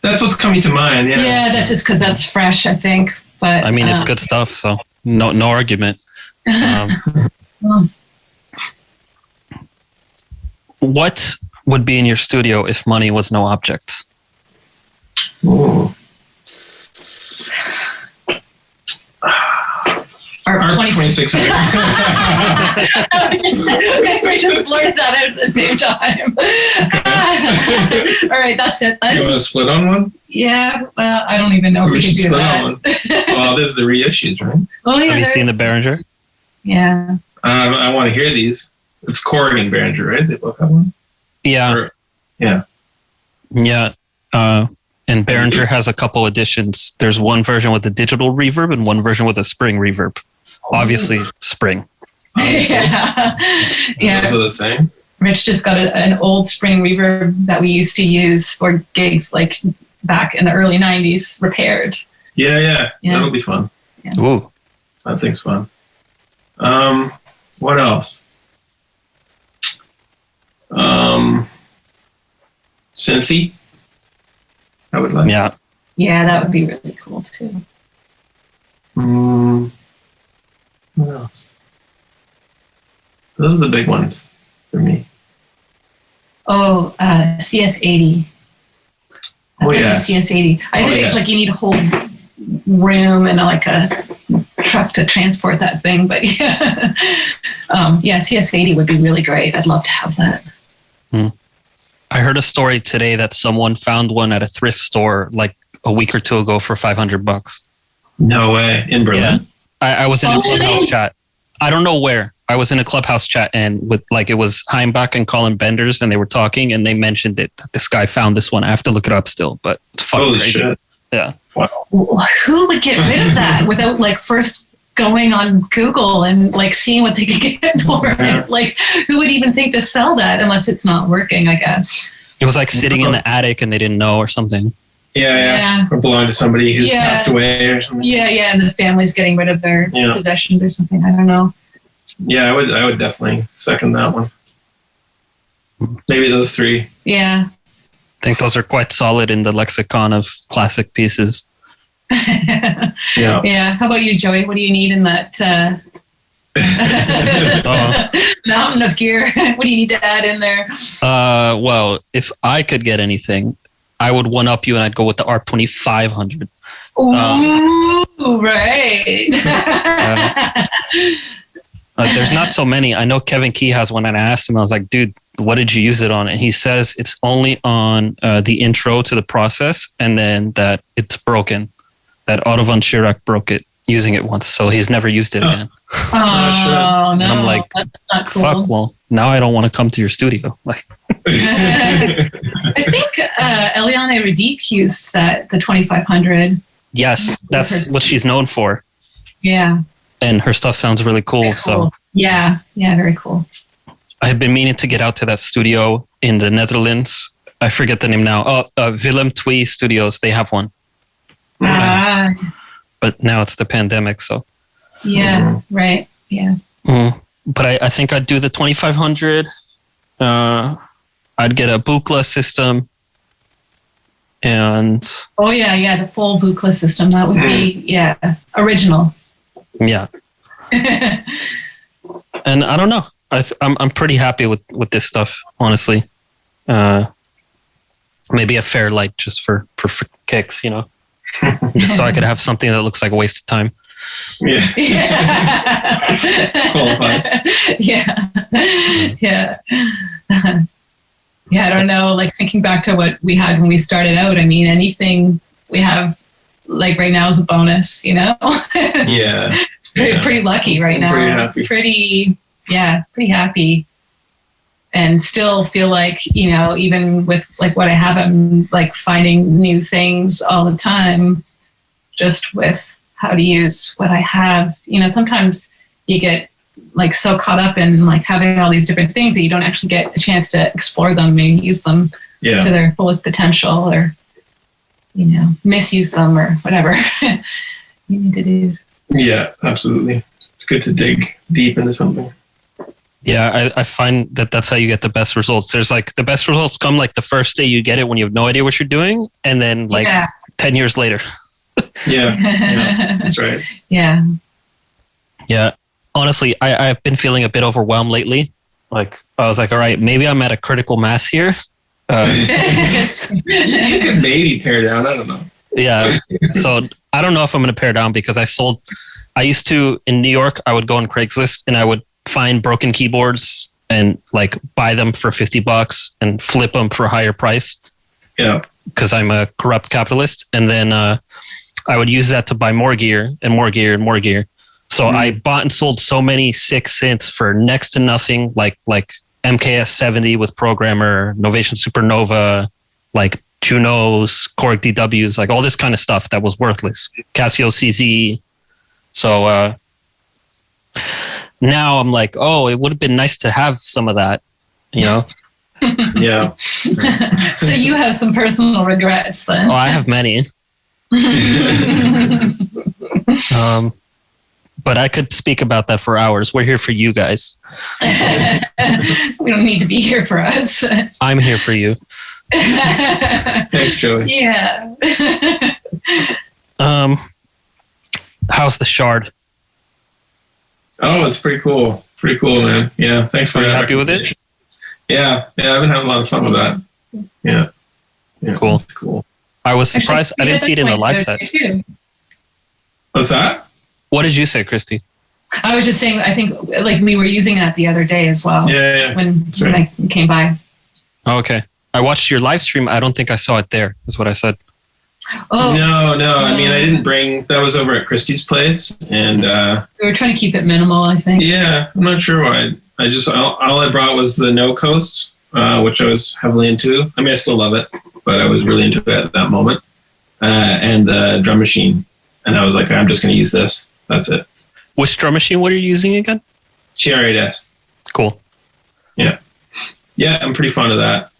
D: That's what's coming to mind. Yeah.
C: Yeah, that's just because that's fresh, I think. But
B: I mean, it's good stuff, so no argument. What would be in your studio if money was no object?
D: Ooh.
C: Our
D: ARP 2600.
C: We just blurted that out at the same time. All right, that's it.
D: You want to split on one?
C: Yeah, well, I don't even know if we can do that.
D: Well, there's the reissues, right?
C: Oh, yeah.
B: Have you seen the Behringer?
C: Yeah.
D: I want to hear these. It's Korg and Behringer, right? They both have one?
B: Yeah.
D: Yeah.
B: Yeah. And Behringer has a couple editions. There's one version with a digital reverb and one version with a spring reverb. Obviously, spring.
C: Yeah.
D: Those are the same.
C: Rich just got an old spring reverb that we used to use for gigs like back in the early 90s repaired.
D: Yeah. That'll be fun.
C: Yeah.
B: Ooh.
D: That thing's fun. What else? Synthy. I would like.
B: Yeah.
C: Yeah, that would be really cool too.
D: What else? Those are the big ones for me.
C: Oh, CS80.
D: Oh, yeah.
C: CS80. I think like you need a whole room and like a truck to transport that thing. But yeah, CS80 would be really great. I'd love to have that.
B: I heard a story today that someone found one at a thrift store like a week or two ago for $500.
D: No way. In Berlin?
B: Yeah. I was in a clubhouse chat. I don't know where. I was in a clubhouse chat and with like it was Heimbach and Colin Benders and they were talking and they mentioned it that this guy found this one. I have to look it up still, but it's fucking
D: Holy
B: crazy.
D: shit.
B: Yeah.
D: Wow.
C: Who would get rid of that without like first going on Google and like seeing what they could get for it? Like who would even think to sell that unless it's not working, I guess.
B: It was like sitting in the attic and they didn't know or something.
D: Yeah. Or belonged to somebody who's passed away or something.
C: Yeah, and the family's getting rid of their possessions or something. I don't know.
D: Yeah, I would definitely second that one. Maybe those three.
C: Yeah.
B: I think those are quite solid in the lexicon of classic pieces.
C: Yeah. How about you, Joey? What do you need in that mountain of gear? What do you need to add in there?
B: Well, if I could get anything, I would one up you and I'd go with the ARP 2500.
C: Ooh, right.
B: There's not so many. I know Kevin Key has one, and I asked him, I was like, dude, what did you use it on? And he says it's only on the intro to the process, and then that it's broken. That Otto von Schirach broke it using it once, so he's never used it again.
C: Oh, no.
B: And I'm like,
C: that's not cool.
B: fuck, well, now I don't want to come to your studio. Like,
C: I think Eliane Radique used the 2500.
B: yes, that's what she's known for.
C: Yeah.
B: And her stuff sounds really cool.
C: Very cool.
B: So
C: yeah, very cool.
B: I have been meaning to get out to that studio in the Netherlands. I forget the name now. Willem Twee Studios. They have one. But now it's the pandemic, so.
C: Yeah, right. Yeah.
B: But I think I'd do the 2500. I'd get a Buchla system. And.
C: Oh, yeah, the full Buchla system. That would be, original.
B: Yeah. And I don't know. I'm pretty happy with this stuff, honestly. Maybe a fair light just for kicks, you know, just so I could have something that looks like a waste of time.
D: Yeah. Qualifies.
C: Yeah. I don't know. Like thinking back to what we had when we started out, I mean, anything we have like right now is a bonus, you know?
D: Yeah.
C: It's pretty lucky right now.
D: Pretty happy.
C: Pretty happy. And still feel like, you know, even with like what I have, I'm like finding new things all the time just with how to use what I have. You know, sometimes you get like so caught up in like having all these different things that you don't actually get a chance to explore them and use them to their fullest potential or, you know, misuse them or whatever you need to do.
D: Yeah, absolutely. It's good to dig deep into something.
B: Yeah, I find that that's how you get the best results. There's like the best results come like the first day you get it when you have no idea what you're doing. And then like 10 years later.
D: Yeah, that's right.
C: Yeah.
B: Honestly, I've been feeling a bit overwhelmed lately. Like I was like, all right, maybe I'm at a critical mass here.
D: You could maybe pare down. I don't know.
B: Yeah. So I don't know if I'm going to pare down because I used to, in New York, I would go on Craigslist and I would find broken keyboards and like buy them for $50 and flip them for a higher price.
D: Yeah.
B: Because I'm a corrupt capitalist. And then I would use that to buy more gear and more gear and more gear. So I bought and sold so many sick synths for next to nothing, like MKS 70 with Programmer, Novation Supernova, like Junos, Korg DWs, like all this kind of stuff that was worthless. Casio CZ. So now I'm like, oh, it would have been nice to have some of that, you know?
D: Yeah.
C: So you have some personal regrets then.
B: Oh, I have many. But I could speak about that for hours. We're here for you guys.
C: We don't need to be here for us.
B: I'm here for you.
D: Thanks, Joey.
C: Yeah.
B: How's the Shard?
D: Oh, it's pretty cool. Pretty cool, man. Yeah, thanks for
B: Are you
D: that
B: happy with it?
D: Yeah, I've been having a lot of fun with that. Yeah.
B: Cool.
D: It's cool.
B: I was surprised. I didn't see it in the live set.
C: Too.
D: What's that?
B: What did you say, Christy?
C: I was just saying, I think like we were using that the other day as well.
D: Yeah.
C: When I came by.
B: Oh, okay. I watched your live stream. I don't think I saw it there, is what I said.
C: Oh.
D: No. I mean, I didn't bring, that was over at Christy's place. And
C: we were trying to keep it minimal, I think.
D: yeah, I'm not sure why. All I brought was the No Coast, which I was heavily into. I mean, I still love it, but I was really into it at that moment. And the drum machine. And I was like, I'm just going to use this. That's it.
B: Which drum machine were you using again?
D: TR-8S.
B: Cool.
D: Yeah, I'm pretty fond of that.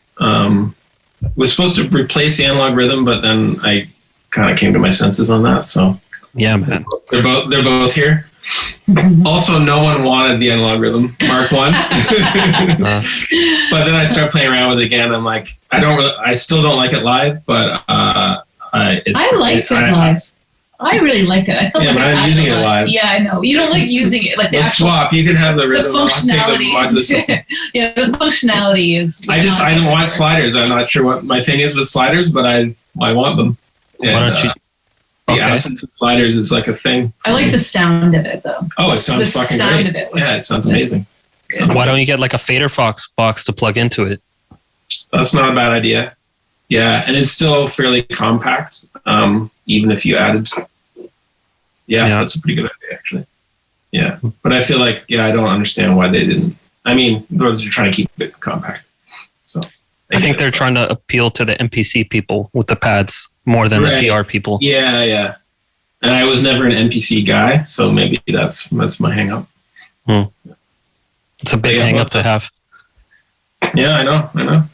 D: Was supposed to replace the analog rhythm, but then I kind of came to my senses on that. So
B: yeah, man.
D: They're both here. Also, no one wanted the analog rhythm Mark 1. But then I started playing around with it again. I'm like, I still don't like it live, but
C: I liked it live. I really liked it. I felt like
D: I'm using it live.
C: Yeah, I know. You don't like using it like the
D: Let's
C: actual
D: swap. You can have the rhythm.
C: the functionality.
D: I'll take the modular system.
C: Yeah, the functionality is.
D: I don't want sliders. I'm not sure what my thing is with sliders, but I want them. And,
B: why don't you?
D: The absence of sliders is like a thing.
C: I like the sound of it though.
D: Oh, it sounds fucking great. It sounds amazing.
B: Why don't you get like a Fader Fox box to plug into it?
D: That's not a bad idea. Yeah, and it's still fairly compact, even if you added. Yeah, that's a pretty good idea, actually. Yeah, but I feel like, I don't understand why they didn't. I mean, they're trying to keep it compact. So
B: I think they're trying to appeal to the MPC people with the pads more than the TR people.
D: Yeah. And I was never an MPC guy, so maybe that's my hang up.
B: It's a big hang up to have.
D: Yeah, I know.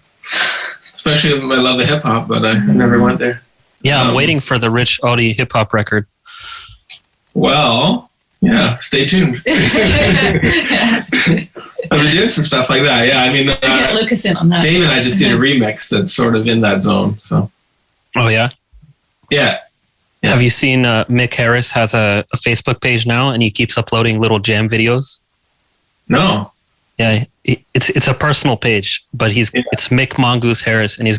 D: Especially with my love of hip hop, but I never went there.
B: Yeah, I'm waiting for the Rich Audi hip hop record.
D: Well, yeah, stay tuned. I've been doing some stuff like that. Yeah, I mean,
C: get Lucas in on that.
D: Dave and I just did a remix that's sort of in that zone. So.
B: Oh yeah. Yeah. Have you seen Mick Harris has a Facebook page now, and he keeps uploading little jam videos?
D: No.
B: Yeah, it's a personal page, but it's Mick Mongoose Harris, and he's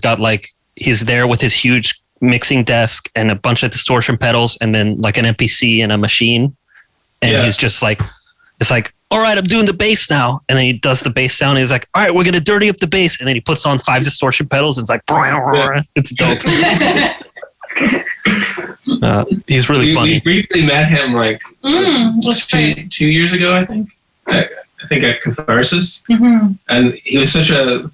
B: there with his huge mixing desk and a bunch of distortion pedals, and then like an MPC and a machine, and he's just like, it's like, all right, I'm doing the bass now, and then he does the bass sound, and he's like, all right, we're gonna dirty up the bass, and then he puts on 5 distortion pedals, and it's like, it's dope. He's really funny.
D: We briefly met him like 2 years ago, I think. I think at Catharsis, and he was such a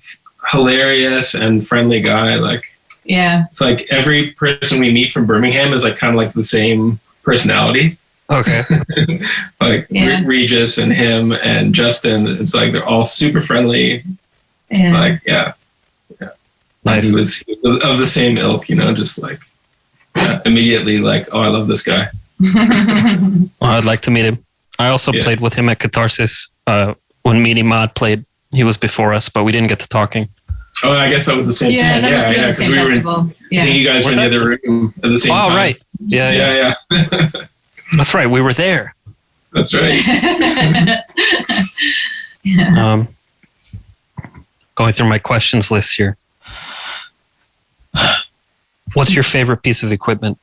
D: hilarious and friendly guy. Like, it's like every person we meet from Birmingham is like kind of like the same personality.
B: Okay.
D: Like Regis and him and Justin, it's like they're all super friendly. Like, nice. He was of the same ilk, just like immediately like, oh, I love this guy.
B: Well, I'd like to meet him. I also played with him at Catharsis when Meaty Mod played. He was before us, but we didn't get to talking.
D: Oh, I guess that was the same thing.
C: That must have been the same festival.
D: I think you guys were in the other room at the same time.
B: Oh, right. Yeah. That's right. We were there.
D: That's right.
B: Going through my questions list here. What's your favorite piece of equipment?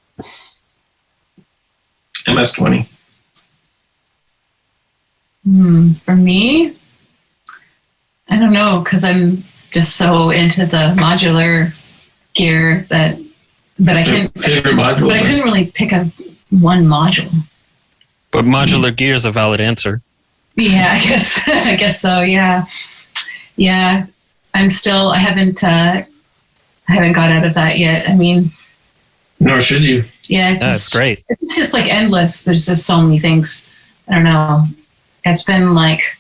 D: MS-20.
C: For me, I don't know, because I'm just so into the modular gear that I couldn't.
D: Favorite module,
C: but I couldn't really pick up one module.
B: But modular gear is a valid answer.
C: Yeah, I guess so. Yeah. I haven't I haven't got out of that yet. I mean,
D: Nor should you.
C: yeah,
B: That's great.
C: It's just like endless. There's just so many things. I don't know. It's been like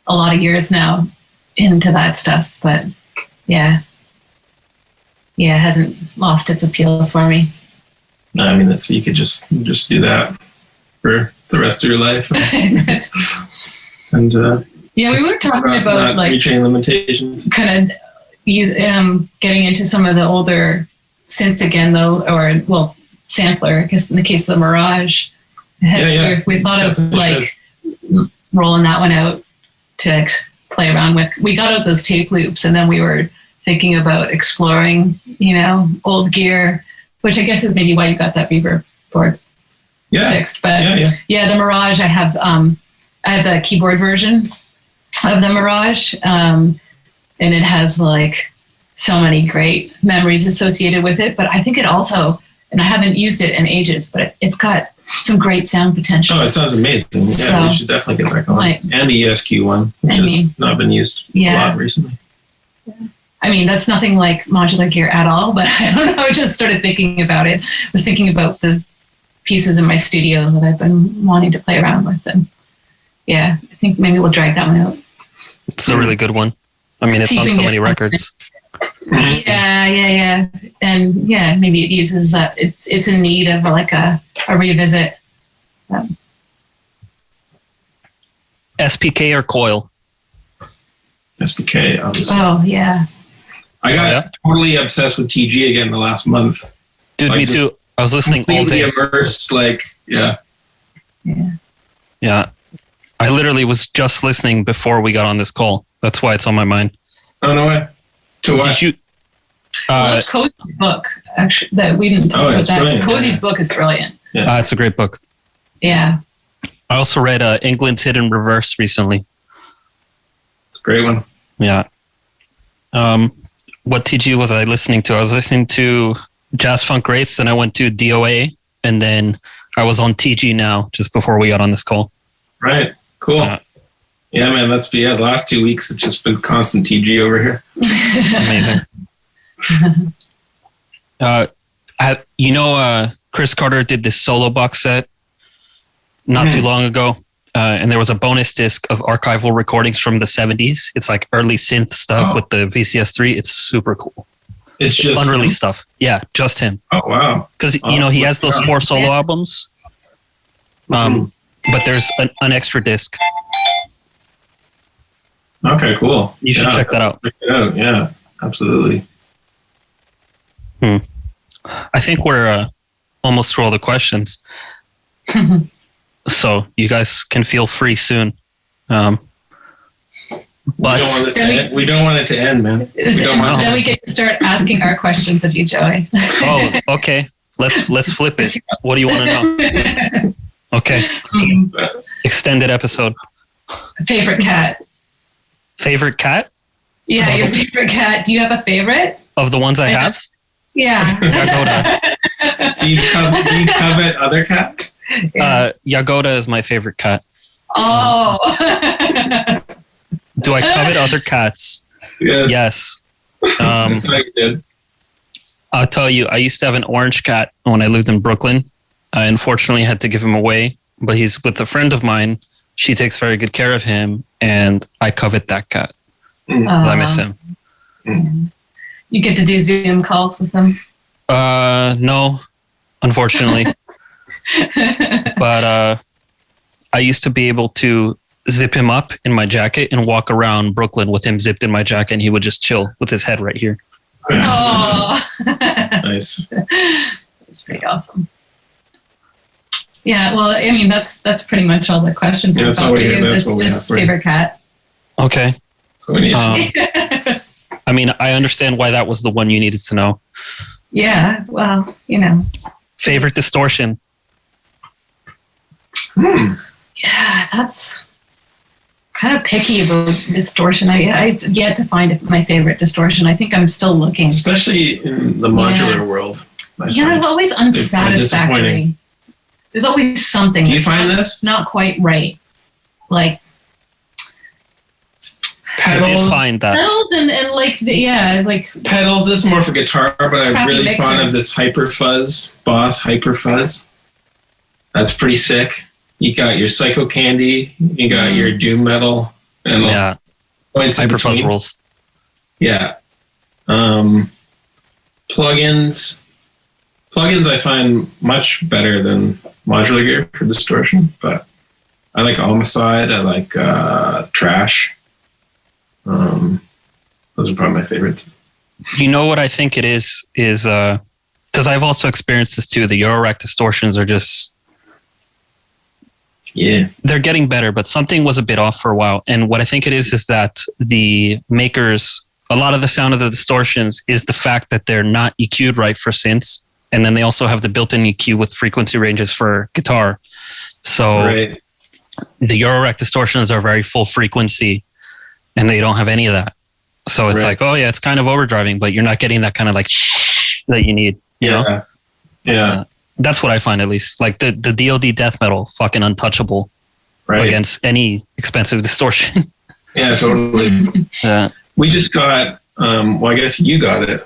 C: a lot of years now into that stuff, but yeah, it hasn't lost its appeal for me.
D: I mean, you could just do that for the rest of your life. And
C: Yeah, we were talking about
D: not
C: like
D: reaching limitations.
C: kind of getting into some of the older synths again, though, or well, sampler. Because in the case of the Mirage, we thought of like rolling that one out to play around with. We got out those tape loops, and then we were thinking about exploring, old gear, which I guess is maybe why you got that reverb board fixed. But the Mirage, I have the keyboard version of the Mirage, and it has like so many great memories associated with it. But I think it also, and I haven't used it in ages, but it's got some great sound potential.
D: Oh, it sounds amazing. Yeah,
C: So,
D: you should definitely get back on. And the ESQ one, which has not been used a lot recently.
C: I mean, that's nothing like modular gear at all, but I don't know. I just started thinking about it. I was thinking about the pieces in my studio that I've been wanting to play around with. And I think maybe we'll drag that one out.
B: It's a really good one. I mean, it's on so many records.
C: Yeah. And maybe it uses, it's in need of like a revisit.
B: SPK or coil?
D: SPK, obviously.
C: Oh, yeah.
D: I got totally obsessed with TG again the last month.
B: Dude, me too. I was listening all day.
D: Immersed,
B: Yeah. I literally was just listening before we got on this call. That's why it's on my mind.
D: Oh, no way. To what?
B: Did you?
C: I loved Cozy's book, actually, that we didn't talk about that.
D: Brilliant.
C: Cozy's book is brilliant.
D: Yeah.
B: It's a great book.
C: Yeah.
B: I also read England's Hidden Reverse recently.
D: Great one.
B: Yeah. What TG was I listening to? I was listening to Jazz Funk Greats, then I went to DOA, and then I was on TG Now just before we got on this call.
D: Right. Cool. Yeah, man. The last 2 weeks it's just been constant TG over here.
B: Amazing. Chris Carter did this solo box set not too long ago. And there was a bonus disc of archival recordings from the 70s. It's like early synth stuff with the VCS3. It's super cool.
D: It's just
B: unreleased stuff. Yeah, just him.
D: Oh, wow.
B: Because, he has those 4 solo albums. But there's an extra disc.
D: Okay, cool.
B: You should check that out.
D: Check it out. Yeah, absolutely.
B: I think we're almost through all the questions. So you guys can feel free soon. But
D: we don't want it to end, man.
C: Then we get to start asking our questions of you, Joey.
B: Oh, okay. Let's flip it. What do you want to know? Okay. Extended episode.
C: Favorite cat?
B: Favorite cat?
C: Yeah, your favorite cat. Do you have a favorite?
B: Of the ones I have?
C: Yeah.
D: Do you covet other cats?
B: Yagoda is my favorite cat.
C: Oh.
B: Do I covet other cats? Yes.
D: That's what I did.
B: I'll tell you, I used to have an orange cat when I lived in Brooklyn. I unfortunately had to give him away, but he's with a friend of mine. She takes very good care of him, and I covet that cat. I miss him.
C: You get to do Zoom calls with him?
B: No, unfortunately. But I used to be able to zip him up in my jacket and walk around Brooklyn with him zipped in my jacket, and he would just chill with his head right here.
C: Oh,
D: nice.
C: That's pretty awesome. Yeah, well, I mean, that's pretty much all the questions we've got for you. It's just favorite cat.
B: Okay.
D: So we need to.
B: I mean, I understand why that was the one you needed to know.
C: Yeah, well,
B: Favorite distortion?
C: Yeah, that's kind of picky about distortion. I've yet to find my favorite distortion. I think I'm still looking.
D: Especially in the modular world.
C: It's always unsatisfactory. There's always something.
D: Do you find this?
C: Not quite right. Like,
D: Pedals.
B: I did find that.
C: Pedals and like
D: Pedals. This is more for guitar, but I'm
C: crappy
D: really
C: mixers.
D: fond of this Hyper Fuzz, Boss Hyper Fuzz. That's pretty sick. You got your Psycho Candy, you got your Doom Metal, and
B: Yeah,
D: points in
B: Hyperfuzz
D: between.
B: rules.
D: Yeah. Plugins I find much better than modular gear for distortion, but I like Homicide, I like Trash. Those are probably my favorites.
B: You know what I think it is because I've also experienced this too. The Eurorack distortions are just, they're getting better, but something was a bit off for a while. And what I think it is that the makers, a lot of the sound of the distortions is the fact that they're not EQ'd right for synths. And then they also have the built-in EQ with frequency ranges for guitar. So the Eurorack distortions are very full frequency and they don't have any of that. So it's like, oh yeah, it's kind of overdriving, but you're not getting that kind of like that you need, you know?
D: Yeah.
B: That's what I find, at least. Like the DoD death metal, fucking untouchable against any expensive distortion.
D: Yeah, totally.
B: Yeah.
D: We just got, I guess you got it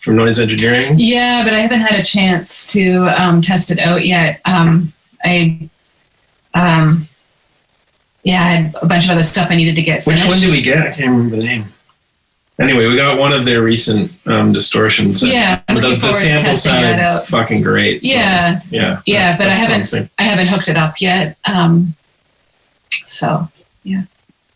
D: from Noise Engineering.
C: Yeah, but I haven't had a chance to test it out yet. I had a bunch of other stuff I needed to get finished.
D: Which one did we get? I can't remember the name. Anyway, we got one of their recent distortions.
C: Yeah, I'm looking
D: the
C: forward to
D: sample
C: testing that
D: sounded
C: out.
D: fucking great. So,
C: Yeah, but I
D: promising.
C: haven't hooked it up yet. So yeah,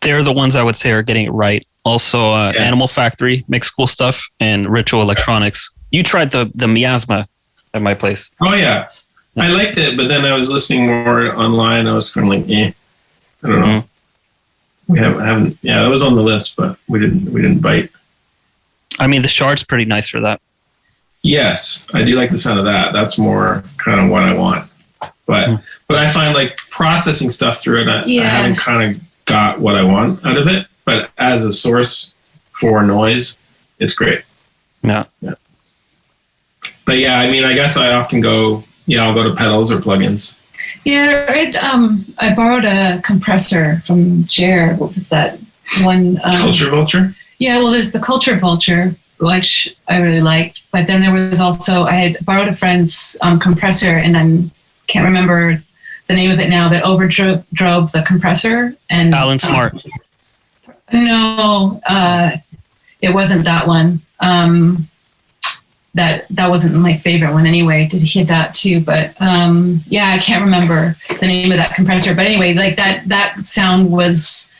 B: They're the ones I would say are getting it right. Also, Animal Factory makes cool stuff, and Ritual Electronics. You tried the Miasma at my place.
D: Oh yeah, I liked it, but then I was listening more online. I was kind of like, I don't know. We haven't. Yeah, that was on the list, but we didn't bite.
B: I mean, the Shard's pretty nice for that.
D: Yes, I do like the sound of that. That's more kind of what I want. But I find like processing stuff through it, I haven't kind of got what I want out of it. But as a source for noise, it's great.
B: Yeah.
D: But yeah, I mean, I guess I often go, I'll go to pedals or plugins.
C: yeah. I borrowed a compressor from Jer. What was that one?
D: Culture Vulture?
C: Yeah, well, there's the Culture Vulture, which I really liked. But then there was also, I had borrowed a friend's compressor, and I can't remember the name of it now, that overdrove the compressor. And
B: Alan Smart.
C: No, it wasn't that one. That wasn't my favorite one anyway. Did he hit that too? But I can't remember the name of that compressor. But anyway, like that sound was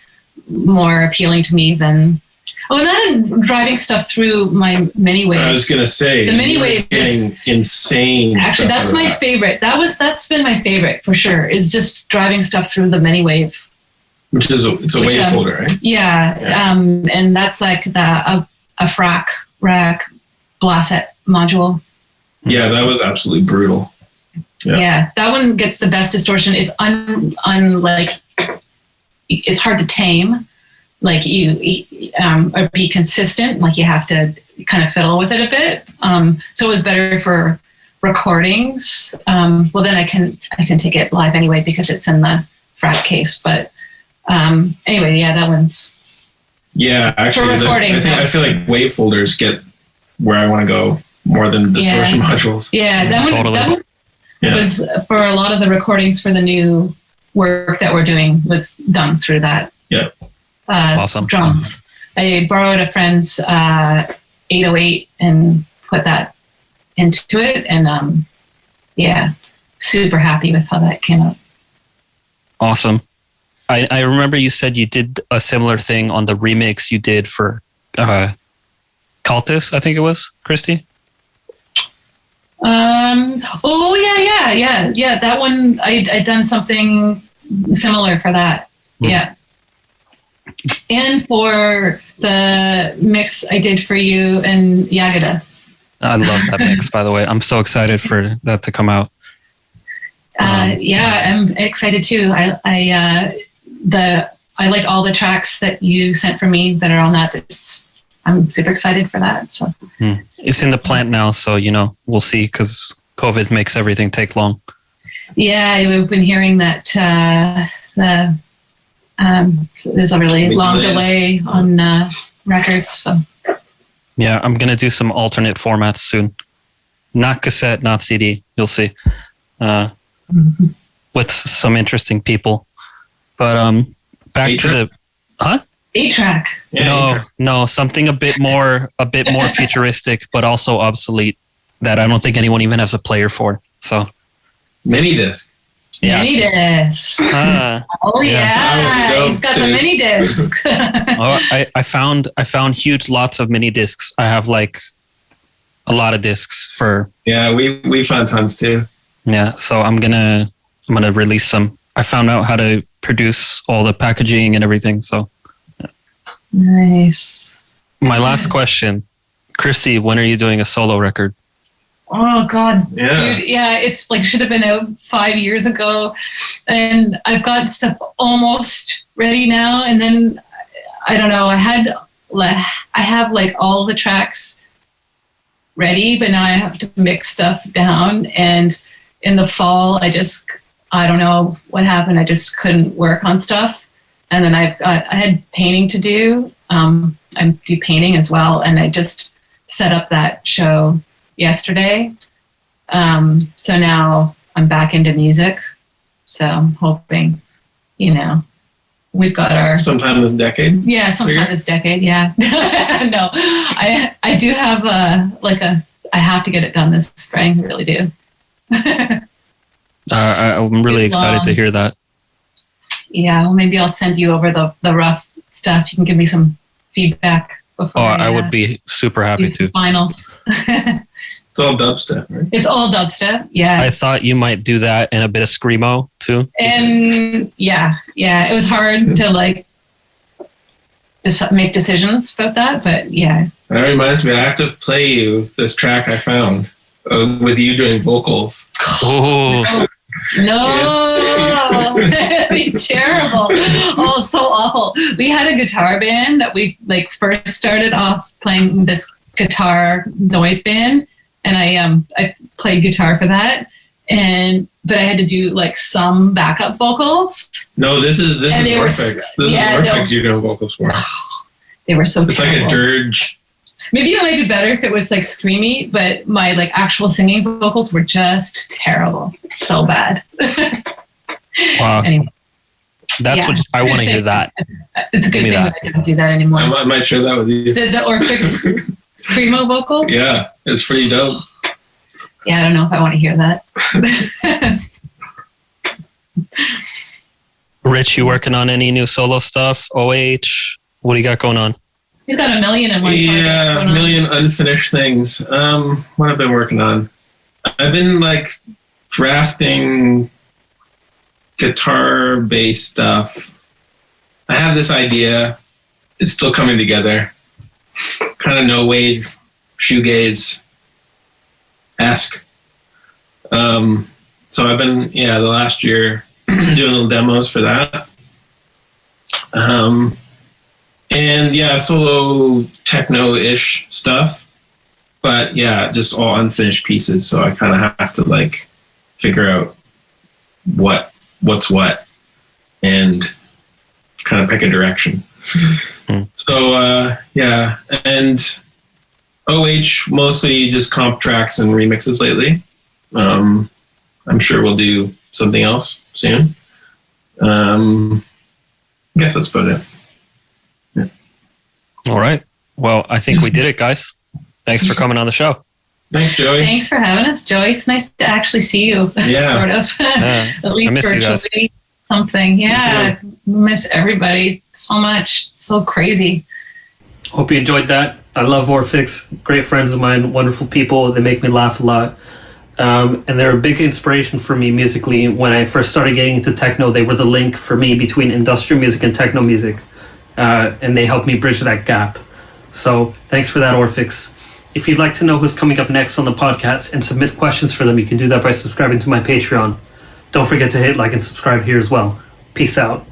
C: more appealing to me than. Oh, and then driving stuff through my mini wave.
D: I was gonna say
C: the mini wave is
D: insane.
C: Actually, that's my favorite. That's been my favorite for sure. Is just driving stuff through the mini wave.
D: Which is it's a Wavefolder, right?
C: Yeah. And that's like a Frac rack Blasset module.
D: Yeah, that was absolutely brutal.
C: Yeah, that one gets the best distortion. It's it's hard to tame. Like or be consistent. Like you have to kind of fiddle with it a bit. So it was better for recordings. Well, then I can take it live anyway because it's in the Frac case. But anyway, that one's. Yeah,
D: actually, I feel like Wavefolders get where I want to go more than distortion modules.
C: Yeah, that one was for a lot of the recordings for the new work that we're doing was done through that.
D: Yeah.
B: Awesome.
C: Drums. I borrowed a friend's 808 and put that into it, and super happy with how that came out.
B: Awesome. I remember you said you did a similar thing on the remix you did for Cultus, I think it was, Christy.
C: Yeah. That one I'd done something similar for that. Yeah. And for the mix I did for you and Yagada.
B: I love that mix, by the way. I'm so excited for that to come out.
C: I'm excited too. I like all the tracks that you sent for me that are on that. I'm super excited for that. So
B: it's in the plant now, so we'll see, because COVID makes everything take long.
C: Yeah, we've been hearing that the So there's a really long delay on records. So.
B: Yeah, I'm gonna do some alternate formats soon. Not cassette, not CD. You'll see, with some interesting people. But back to the
C: 8-track.
D: Yeah,
B: no, something a bit more futuristic, but also obsolete that I don't think anyone even has a player for. So
D: mini disc.
B: Yeah.
C: Mini disc. Oh
D: yeah.
C: He's got the mini disc.
B: I found huge lots of mini discs. I have like a lot of discs for.
D: Yeah, we found tons too.
B: Yeah, so I'm gonna release some. I found out how to produce all the packaging and everything. So
C: nice.
B: My last question, Chrissy, when are you doing a solo record?
C: Oh God,
D: Yeah.
C: dude, yeah, it's like should have been out 5 years ago, and I've got stuff almost ready now. And then I don't know. I have like all the tracks ready, but now I have to mix stuff down. And in the fall, I don't know what happened. I just couldn't work on stuff. And then I had painting to do. I do painting as well, and I just set up that show yesterday. So now I'm back into music. So I'm hoping, we've got our
D: sometime this decade.
C: Yeah, sometime this decade. Yeah. No, I do have I have to get it done this spring. I really do.
B: I'm really excited to hear that.
C: Yeah, well, maybe I'll send you over the rough stuff. You can give me some feedback before.
B: I would be super happy to.
C: Finals.
D: It's all dubstep, right?
C: It's all dubstep. Yeah.
B: I thought you might do that and a bit of screamo too.
C: And yeah, it was hard to just make decisions about that, but yeah.
D: That reminds me, I have to play you this track I found with you doing vocals.
B: Oh.
C: No, that'd be terrible. Oh, so awful. We had a guitar band that we first started off playing this guitar noise band, and I played guitar for that, but I had to do some backup vocals.
D: No, this is Orphx. This is Orphx you're doing vocals for.
C: They were so
D: It's
C: terrible.
D: like a dirge.
C: Maybe it might be better if it was screamy, but my actual singing vocals were just terrible. So bad.
B: Wow.
C: Anyway.
B: That's what I want to hear that.
C: It's a good thing that I don't do that anymore.
D: I might share that with you.
C: The Orphx screamo vocals?
D: Yeah, it's pretty dope.
C: Yeah, I don't know if I want to hear that.
B: Rich, you working on any new solo stuff? OH? What do you got going on?
C: He's got a million and one projects
D: Yeah,
C: going
D: a
C: on.
D: million unfinished things. What I've been working on. I've been drafting guitar-based stuff. I have this idea. It's still coming together. Kind of no wave, shoegaze-esque. So I've been, the last year doing little demos for that. And solo techno-ish stuff. But just all unfinished pieces. So I kind of have to figure out what's what and kind of pick a direction.
B: Mm.
D: So and OH mostly just comp tracks and remixes lately. I'm sure we'll do something else soon. I guess that's about it. Yeah.
B: All right. Well, I think we did it, guys. Thanks for coming on the show.
D: Thanks, Joey.
C: Thanks for having us, Joey. It's nice to actually see you,
D: Yeah.
C: sort of.
B: Yeah.
C: At least
B: I miss you guys.
C: virtually. Something. Yeah. Miss everybody so much. It's so crazy.
A: Hope you enjoyed that. I love Orphx. Great friends of mine, wonderful people. They make me laugh a lot. And they're a big inspiration for me musically. When I first started getting into techno, they were the link for me between industrial music and techno music. And they helped me bridge that gap. So thanks for that, Orphx. If you'd like to know who's coming up next on the podcast and submit questions for them, you can do that by subscribing to my Patreon. Don't forget to hit like and subscribe here as well. Peace out.